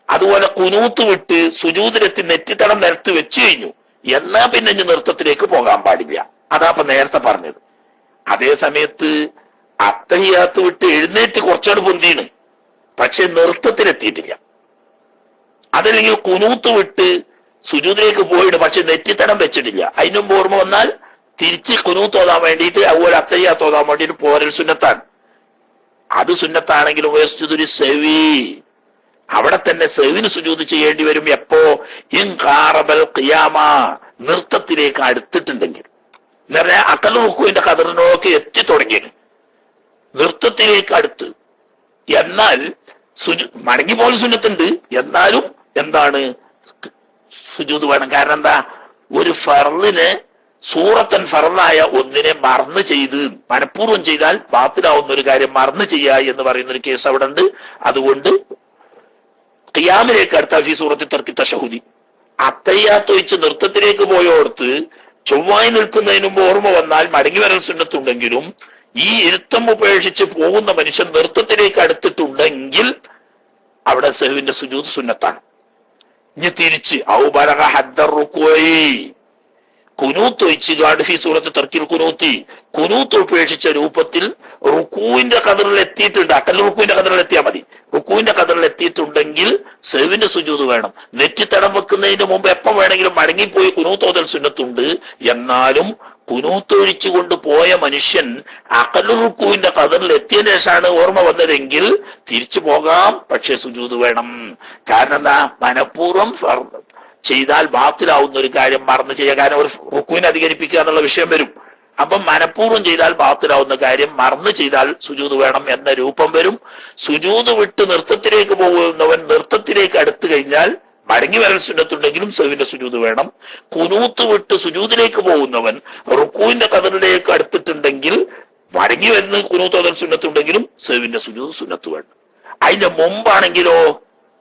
അതുപോലെ കുനൂത്ത് വിട്ട് സുജൂദിലെത്തി നെറ്റിത്തടം നിലത്ത് വെച്ചു കഴിഞ്ഞു എന്നാ പിന്നെ ഇനി നൃത്തത്തിലേക്ക് പോകാൻ പാടില്ല. അതാ ഇപ്പൊ നേരത്തെ പറഞ്ഞത്. അതേ സമയത്ത് അത്തഹിയാത്ത് വിട്ട് എഴുന്നേറ്റ് കുറച്ചാട് പൊന്തിയാണ്, പക്ഷെ നൃത്തത്തിലെത്തിയിട്ടില്ല. അതല്ലെങ്കിൽ കുനൂത്ത് വിട്ട് സുജൂദിലേക്ക് പോയിട്ട് പക്ഷെ നെറ്റിത്തടം വെച്ചിട്ടില്ല, അതിനും ഓർമ്മ വന്നാൽ തിരിച്ച് കുനൂത്ത് ഓതാൻ വേണ്ടിയിട്ട് അതുപോലെ അത്തഹിയാത്ത് ഓതാൻ വേണ്ടിയിട്ട് പോരൽ സുന്നത്താണ്. അത് സുന്നത്താണെങ്കിലും വയസ്തുരി സെവി, അവിടെ തന്നെ സെവിന് സുജൂദ് ചെയ്യേണ്ടി വരും. എപ്പോ? ഇൻഖാറബൽ ഖിയാമ, നൃത്തത്തിലേക്ക് അടുത്തിട്ടുണ്ടെങ്കിൽ എന്ന് പറഞ്ഞാൽ അക്കൽ റുക്കുവിന്റെ ഖദറിനൊക്കെ എത്തി തുടങ്ങിയത് നൃത്തത്തിലേക്ക് അടുത്ത്. എന്നാൽ മടങ്ങി പോലെ സുന്നത്തുണ്ട്, എന്നാലും എന്താണ് സുജൂദ് വേണം. കാരണം എന്താ? ഒരു ഫർളിനെ സൂറത്തൻ ഫർളായ ഒന്നിനെ മറന്ന് ചെയ്ത് മനഃപൂർവ്വം ചെയ്താൽ ബാത്തിലാവുന്ന ഒരു കാര്യം മറന്ന് ചെയ്യുക എന്ന് പറയുന്ന ഒരു കേസ് അവിടെ ഉണ്ട്. അതുകൊണ്ട് ഖിയാമിലേക്ക് അടുത്ത ഫീ സൂറത്തിൽ തർക്കി തശഹുദി, അത്തയ്യാത്ത് വെച്ച് നൃത്തത്തിലേക്ക് പോയോടത്ത് ചൊവ്വായി നിൽക്കുന്നതിന് മുമ്പ് ഓർമ്മ വന്നാൽ മടങ്ങി വരൽ സുന്നത്തുണ്ടെങ്കിലും ഈ ഇരുത്തം ഉപേക്ഷിച്ച് പോകുന്ന മനുഷ്യൻ നൃത്തത്തിലേക്ക് അടുത്തിട്ടുണ്ടെങ്കിൽ അവിടെ സഹുവിന്റെ സുജൂദ് സുന്നത്താണ്. ഇനി തിരിച്ച് ഔ ബലഗ ഹദ്ദർ റുക്വഇ, കുനൂത്ത് ഒഴിച്ചുകാണ്ട് ഫീ സൂറത്ത് തർക്കിൽ കുനൂത്തി, കുനൂത്ത് ഉപേക്ഷിച്ച രൂപത്തിൽ റുക്കൂവിന്റെ ഖദറിൽ എത്തിയിട്ടുണ്ട്. അക്കൽ റുക്കൂവിന്റെ ഖദറിൽ എത്തിയാൽ മതി. റുക്കൂവിന്റെ ഖദറിൽ എത്തിയിട്ടുണ്ടെങ്കിൽ സഹുവിന്റെ സുജൂദ് വേണം. നെറ്റിത്തടം വെക്കുന്നതിന് മുമ്പ് എപ്പം വേണമെങ്കിലും മടങ്ങിപ്പോയി കുനൂത്ത് ഓതൽ സുന്നത്തുണ്ട്. എന്നാലും കുനൂത്ത് ഒഴിച്ചുകൊണ്ട് പോയ മനുഷ്യൻ അക്കൽ റുക്കൂവിന്റെ ഖദറിൽ എത്തിയതിനു ശേഷമാണ് ഓർമ്മ വന്നതെങ്കിൽ തിരിച്ചു പോകാം, പക്ഷെ സുജൂദ് വേണം. കാരണം എന്താ? മനഃപൂർവ്വം ചെയ്താൽ ബാത്തിലാവുന്ന ഒരു കാര്യം മറന്നു ചെയ്യുക. കാരണം ഒരു റുക്കുവിനെ അധികരിപ്പിക്കുക എന്നുള്ള വിഷയം വരും. അപ്പം മനഃപൂർവ്വം ചെയ്താൽ ബാത്തിലാവുന്ന കാര്യം മറന്നു ചെയ്താൽ സുജൂദ് വേണം എന്ന രൂപം വരും. സുജൂദ് വിട്ട് നൃത്തത്തിലേക്ക് പോകുന്നവൻ നൃത്തത്തിലേക്ക് അടുത്തു കഴിഞ്ഞാൽ മടങ്ങി വരൽ സുന്നത്തുണ്ടെങ്കിലും സഹുവിന്റെ സുജൂദ് വേണം. കുനൂത്ത് വിട്ട് സുജൂദിലേക്ക് പോകുന്നവൻ റുക്കുവിന്റെ ഖദറിലേക്ക് അടുത്തിട്ടുണ്ടെങ്കിൽ മടങ്ങി വരുന്ന കുനൂത്ത് ഓതൽ സുന്നത്തുണ്ടെങ്കിലും സഹുവിന്റെ സുജൂദ് സുന്നത്ത് വേണം. അതിന്റെ മുമ്പാണെങ്കിലോ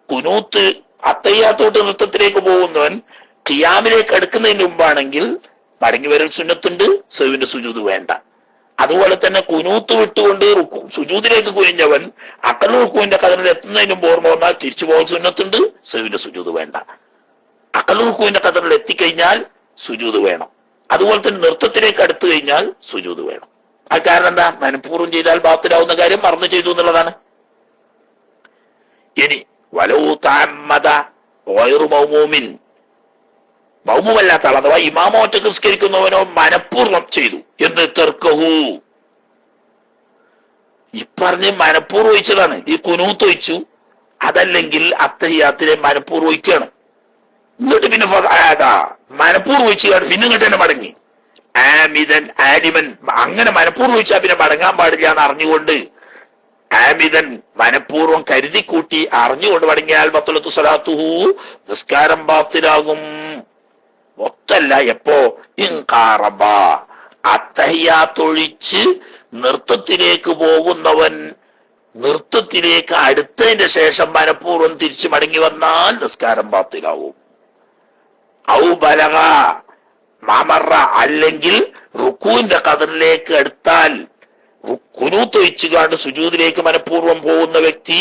കുനൂത്ത് അത്തയ്യാത്തോട്ട് നൃത്തത്തിലേക്ക് പോകുന്നവൻ ഖിയാമിലേക്ക് അടുക്കുന്നതിന് മുമ്പാണെങ്കിൽ മടങ്ങി വരൽ സുന്നത്തുണ്ട്, സഹുവിന്റെ സുജൂദ് വേണ്ട. അതുപോലെ തന്നെ കുനൂത്ത് വിട്ടുകൊണ്ട് സുജൂദിലേക്ക് കുനിഞ്ഞവൻ അക്കൽ റുക്കുവിന്റെ ഖദറിൽ എത്തുന്നതിന് മുമ്പ് ഓർമ്മ വന്നാൽ തിരിച്ചു പോകാൻ സുന്നത്തുണ്ട്, സഹുവിന്റെ സുജൂദ് വേണ്ട. അക്കൽ റുക്കുവിന്റെ ഖദറിൽ എത്തിക്കഴിഞ്ഞാൽ സുജൂദ് വേണം. അതുപോലെ തന്നെ നൃത്തത്തിലേക്ക് അടുത്തു കഴിഞ്ഞാൽ സുജൂദ് വേണം. ആ കാരണം എന്താ? മനഃപൂർവ്വം ചെയ്താൽ ബാത്തിലാവുന്ന കാര്യം മറന്നു ചെയ്തു എന്നുള്ളതാണ്. ഇനി വലൗ തഅമ്മദ ഗൈറു മൗമൂമിൻ, മൗമൂമല്ലാത്ത ആൾ അഥവാ ഇമാമോ ഒറ്റക്ക് നിസ്കരിക്കുന്നവനോ മനഃപൂർവ്വം ചെയ്തു എന്ന് തർക്കഹു, ഈ പറഞ്ഞ് മനഃപൂർവ്വം ഒഴിച്ചതാണ്. ഈ കുനൂത്ത് ഒഴിച്ചു, അതല്ലെങ്കിൽ അത്തഹിയാത്തിലെ മനഃപൂർവ്വം ഒഴിക്കുകയാണ്. എന്നിട്ട് പിന്നെ മനഃപൂർവ്വം ഒഴിച്ചാണ് പിന്നെ ഇങ്ങോട്ട് തന്നെ മടങ്ങി. ആമിദൻ ആലിമൻ, അങ്ങനെ മനഃപൂർവ്വം ഒഴിച്ചാൽ പിന്നെ മടങ്ങാൻ പാടില്ല എന്ന് അറിഞ്ഞുകൊണ്ട് ആമിദൻ മനഃപൂർവ്വം കരുതിക്കൂട്ടി അറിഞ്ഞുകൊണ്ട് മടങ്ങിയാൽ ബത്ലത്തു സ്വലാത്തുഹു, നിസ്കാരം ബാത്തിലാകും. മൊത്തല്ല എപ്പോ? ഇൻഖാറബ, അത്തഹിയാത്തൊഴിച്ച് നൃത്തത്തിലേക്ക് പോകുന്നവൻ നൃത്തത്തിലേക്ക് അടുത്തതിന്റെ ശേഷം മനഃപൂർവ്വം തിരിച്ചു മടങ്ങി വന്നാൽ നിസ്കാരം ബാത്തിലാവും. ഔ ബലഗ മാമറ, അല്ലെങ്കിൽ റുക്കൂന്റെ ഖദറിലേക്ക് അടുത്താൽ, ഖുനൂത്ത് ഒഴിച്ചുകൊണ്ട് സുജൂദിലേക്ക് മനഃപൂർവ്വം പോകുന്ന വ്യക്തി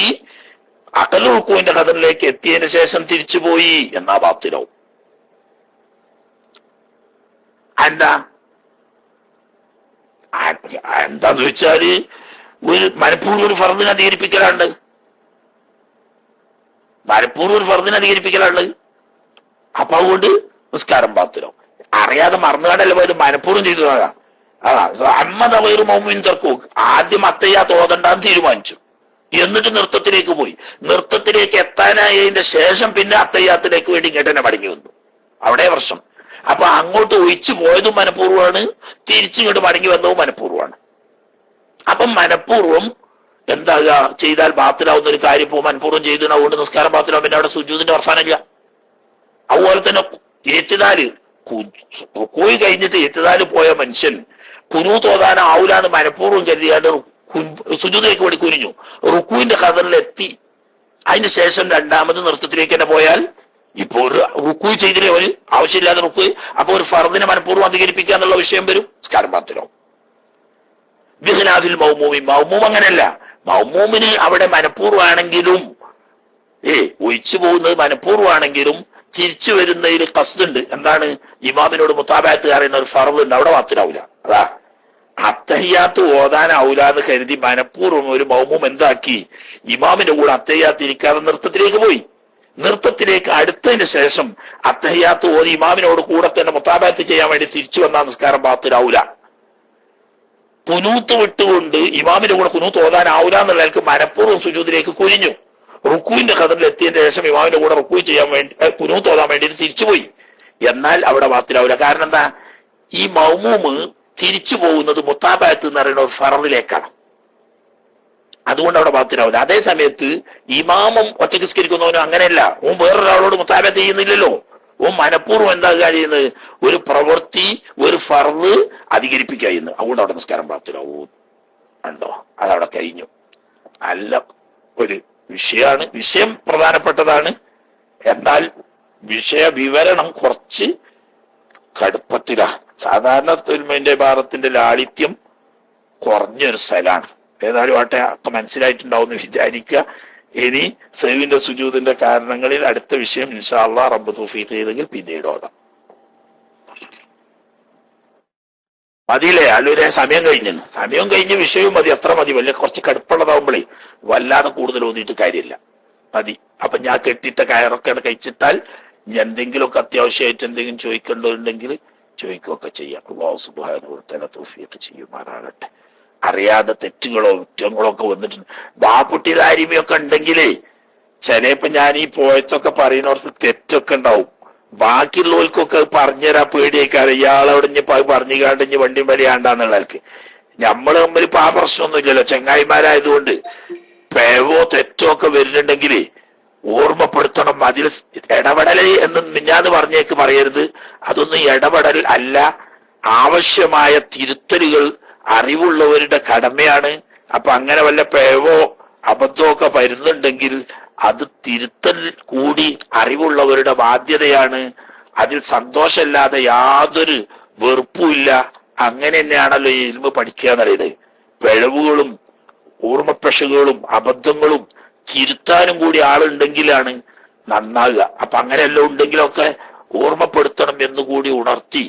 അഖൽ റുക്കൂന്റെ ഖദറിലേക്ക് എത്തിയതിനു ശേഷം തിരിച്ചുപോയി എന്നാ ബാത്തിലാവും. എന്താന്ന് വെച്ചാല് ഒരു മനഃപൂർവ്വം ഒരു ഫർദിനെ അധികരിപ്പിക്കലുണ്ട്, അപ്പൊ അതുകൊണ്ട് നിസ്കാരം ബാത്തിലാവും. അറിയാതെ മറന്നുകാണ്ടല്ല പോയത്, മനഃപൂർവ്വം ചെയ്തതാ. അമ്മദ വൈറു മൗമിൻ തർക്കൂ, ആദ്യം അത്തയ്യാ തോതണ്ടാന്ന് തീരുമാനിച്ചു, എന്നിട്ട് നൃത്തത്തിലേക്ക് പോയി. നൃത്തത്തിലേക്ക് എത്താനായതിന്റെ ശേഷം പിന്നെ അത്തയ്യാത്തിലേക്ക് വേണ്ടി ഇങ്ങോട്ട് മടങ്ങി വന്നു. അവിടെ പ്രശ്നം. അപ്പൊ അങ്ങോട്ട് ഒഴിച്ചു പോയതും മനഃപൂർവ്വമാണ്, തിരിച്ചിങ്ങോട്ട് മടങ്ങി വന്നതും മനഃപൂർവ്വമാണ്. അപ്പം മനഃപൂർവ്വം എന്താകുക ചെയ്താൽ ബാത്തിലാവുന്ന ഒരു കാര്യം ഇപ്പോൾ മനഃപൂർവ്വം ചെയ്തു, അതുകൊണ്ട് നിസ്കാരം ബാത്തിലാവും. പിന്നെ അവിടെ സുജൂദിന്റെ വർത്താനമില്ല. അതുപോലെ തന്നെ ഏറ്റുതാല് റുക്കൂയി കഴിഞ്ഞിട്ട് ഏറ്റുതാല് പോയ മനുഷ്യൻ ഖുനൂത്ത് ഓതാനാവൂലാന്ന് മനഃപൂർവ്വം കരുതിയാണ്ട് സുജൂദിലേക്ക് വേണ്ടി കുനിഞ്ഞു, റുക്കൂവിന്റെ ഖദറിലെത്തി, അതിന് ശേഷം രണ്ടാമത് നൃത്തത്തിലേക്ക് തന്നെ പോയാൽ ഇപ്പൊ ഒരു റുക്കൂ ചെയ്തില്ലേ, ഒരു ആവശ്യമില്ലാതെ റുക്കൂ, അപ്പൊ ഒരു ഫർദിനെ മനഃപൂർവ്വം അധികരിപ്പിക്കുക എന്നുള്ള വിഷയം വരും, നിസ്കാരം ബാത്തിലാവും. ബിഖിലാഫിൽ മൗമൂമി, മൗമൂം അങ്ങനെയല്ല. മൗമൂമിന് അവിടെ മനഃപൂർവ്വമാണെങ്കിലും ഒഴിച്ചു പോകുന്നത് മനഃപൂർവ്വമാണെങ്കിലും തിരിച്ചു വരുന്നതിൽ ഖസ്ദുണ്ട്. എന്താണ്? ഇമാമിനോട് മുതാബഅത്ത് പറയുന്ന ഒരു ഫർദ് ഉണ്ട്, അവിടെ ബാത്തിലാവൂല. അതാ അത്തഹിയാത്ത് ഓതാനാവൂലാന്ന് കരുതി മനഃപൂർവ്വം ഒരു മൗമൂം എന്താക്കി, ഇമാമിന്റെ കൂടെ അത്തഹിയാത്ത് ഇരിക്കാതെ നൃത്തത്തിലേക്ക് പോയി. നൃത്തത്തിലേക്ക് അടുത്തതിന് ശേഷം അത്തഹിയാത്ത് ഓതി ഇമാമിനോട് കൂടെ തന്നെ മുതാബഅത്ത് ചെയ്യാൻ വേണ്ടി തിരിച്ചു വന്നാൽ നിസ്കാരം ബാത്തിലാവൂല. കുനൂത്ത് വിട്ടുകൊണ്ട് ഇമാമിന്റെ കൂടെ കുനൂത്ത് ഓതാനാവൂല എന്നുള്ളവർക്ക് മനഃപൂർവ്വം സുജൂദിലേക്ക് കുനിഞ്ഞു, റുക്കുവിന്റെ ഖദറിൽ എത്തിയതിന്റെ ശേഷം ഇമാമിന്റെ കൂടെ റുക്കു ചെയ്യാൻ വേണ്ടി കുനൂത്ത് ഓതാൻ വേണ്ടി തിരിച്ചുപോയി, എന്നാൽ അവിടെ ബാത്തിലാവൂല. കാരണം എന്താ? ഈ മൗമൂമ് തിരിച്ചു പോകുന്നത് മുതാബഅത്ത് എന്ന് പറയുന്ന ഒരു ഫർദിലേക്കാണ്, അതുകൊണ്ട് അവിടെ ബാത്തിലാവില്ല. അതേ സമയത്ത് ഇമാമും ഒറ്റയ്ക്ക് നിസ്കരിക്കുന്നവനും അങ്ങനെയല്ല, ഓൻ വേറൊരാളോട് മുതാബഅത്ത് ചെയ്യുന്നില്ലല്ലോ. ഓൻ മനഃപൂർവ്വം എന്താ ചെയ്യുന്നത്? ഒരു പ്രവൃത്തി, ഒരു ഫർദ് അധികരിപ്പിക്കുക ചെയ്യുന്നത്, അതുകൊണ്ട് അവിടെ നിസ്കാരം ബാത്തിലാവൂ. ഉണ്ടോ? അതവിടെ കഴിഞ്ഞു. നല്ല ഒരു വിഷയമാണ്, വിഷയം പ്രധാനപ്പെട്ടതാണ്. എന്നാൽ വിഷയ വിവരണം കുറച്ച് കടുപ്പത്തിലാണ്. സാധാരണ തുൽമന്റെ ഭാരത്തിന്റെ ലാളിത്യം കുറഞ്ഞൊരു സ്ഥലമാണ്. ഏതായാലും ആട്ടെ, ഒക്കെ മനസ്സിലായിട്ടുണ്ടാവും എന്ന് വിചാരിക്കുക. ഇനി സഹവിന്റെ സുജൂദിന്റെ കാരണങ്ങളിൽ അടുത്ത വിഷയം ഇൻഷാ അല്ലാഹ് റബ്ബ് തൗഫീഖ് ചെയ്തെങ്കിൽ പിന്നീട് ഓതാം. മതിയില്ലേ? അല്ലൂരെ സമയം കഴിഞ്ഞ് വിഷയവും മതി, അത്ര മതി. വലിയ കുറച്ച് കടുപ്പുള്ളതാവുമ്പോഴേ വല്ലാതെ കൂടുതൽ ഓതിയിട്ട് കാര്യമില്ല, മതി. അപ്പൊ ഞാൻ കെട്ടിയിട്ട കയറൊക്കെ കഴിച്ചിട്ടാൽ എന്തെങ്കിലുമൊക്കെ അത്യാവശ്യമായിട്ട് എന്തെങ്കിലും ചോദിക്കേണ്ടതുണ്ടെങ്കിൽ ചോദിക്കുകയൊക്കെ ചെയ്യാം. അല്ലാഹു സുബ്ഹാനഹു വ തആല തൗഫീഖ് ചെയ്യുമാറാകട്ടെ. അറിയാതെ തെറ്റുകളോ കുറ്റങ്ങളോ ഒക്കെ വന്നിട്ടുണ്ട്. ബാപ്പുട്ടി താരിമയൊക്കെ ഉണ്ടെങ്കിലേ ചിലപ്പോ ഞാൻ ഈ പോയത്തൊക്കെ പറയുന്നവർക്ക് തെറ്റൊക്കെ ഉണ്ടാവും. ബാക്കിയുള്ളവർക്കൊക്കെ പറഞ്ഞുതരാൻ പേടിയേക്കാറ്, ഇയാളവിടെ ഇനി പറഞ്ഞു കാണ്ടിഞ്ഞ് വണ്ടിയും വലിയാണ്ടാന്നുള്ളവർക്ക്. നമ്മൾ തമ്മിൽ ഇപ്പൊ ആ പ്രശ്നമൊന്നും ഇല്ലല്ലോ, ചെങ്ങായിമാരായതുകൊണ്ട്. പേവോ തെറ്റോ ഒക്കെ വരുന്നുണ്ടെങ്കിൽ ഓർമ്മപ്പെടുത്തണം. അതിൽ ഇടപെടൽ എന്ന് മിഞ്ഞാന്ന് പറഞ്ഞേക്ക് പറയരുത്, അതൊന്നും ഇടപെടൽ അല്ല. ആവശ്യമായ തിരുത്തലുകൾ അറിവുള്ളവരുടെ കടമയാണ്. അപ്പൊ അങ്ങനെ വല്ല പേവോ അബദ്ധമോ ഒക്കെ വരുന്നുണ്ടെങ്കിൽ അത് തിരുത്തൽ കൂടി അറിവുള്ളവരുടെ ബാധ്യതയാണ്. അതിൽ സന്തോഷമില്ലാതെ യാതൊരു വെറുപ്പുമില്ല. അങ്ങനെ തന്നെയാണല്ലോ ഈ ഇൽമ് പഠിക്കുക എന്നുള്ളത്. പിഴവുകളും ഓർമ്മപ്പിഴവുകളും അബദ്ധങ്ങളും തിരുത്താനും കൂടി ആളുണ്ടെങ്കിലാണ് നന്നാകുക. അപ്പൊ അങ്ങനെയെല്ലാം ഉണ്ടെങ്കിലൊക്കെ ഓർമ്മപ്പെടുത്തണം എന്നുകൂടി ഉണർത്തി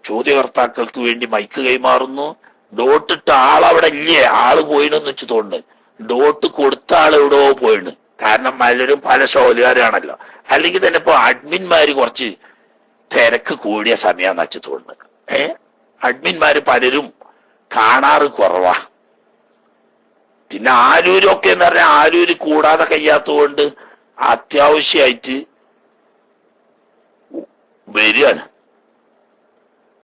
ചോദ്യകർത്താക്കൾക്ക് വേണ്ടി മൈക്ക് കൈമാറുന്നു. ഡോട്ടിട്ട ആളവിടെ ഇല്ലേ, ആള് പോയിനെന്ന് വെച്ച് തോന്നുന്നു. ഡോട്ട് കൊടുത്ത ആൾ എവിടെയോ പോയിണ്. കാരണം പലരും പല ഷോലുകാരാണല്ലോ. അല്ലെങ്കിൽ തന്നെ ഇപ്പൊ അഡ്മിന്മാര് കുറച്ച് തിരക്ക് കൂടിയ സമയാന്ന് വെച്ച് തോന്നുന്നു. അഡ്മിന്മാര് പലരും കാണാറ് കുറവാ. പിന്നെ ആരൂരൊക്കെ എന്ന് പറഞ്ഞാൽ ആരൂര് കൂടാതെ കഴിയാത്തതുകൊണ്ട് അത്യാവശ്യമായിട്ട് വരികയാണ്.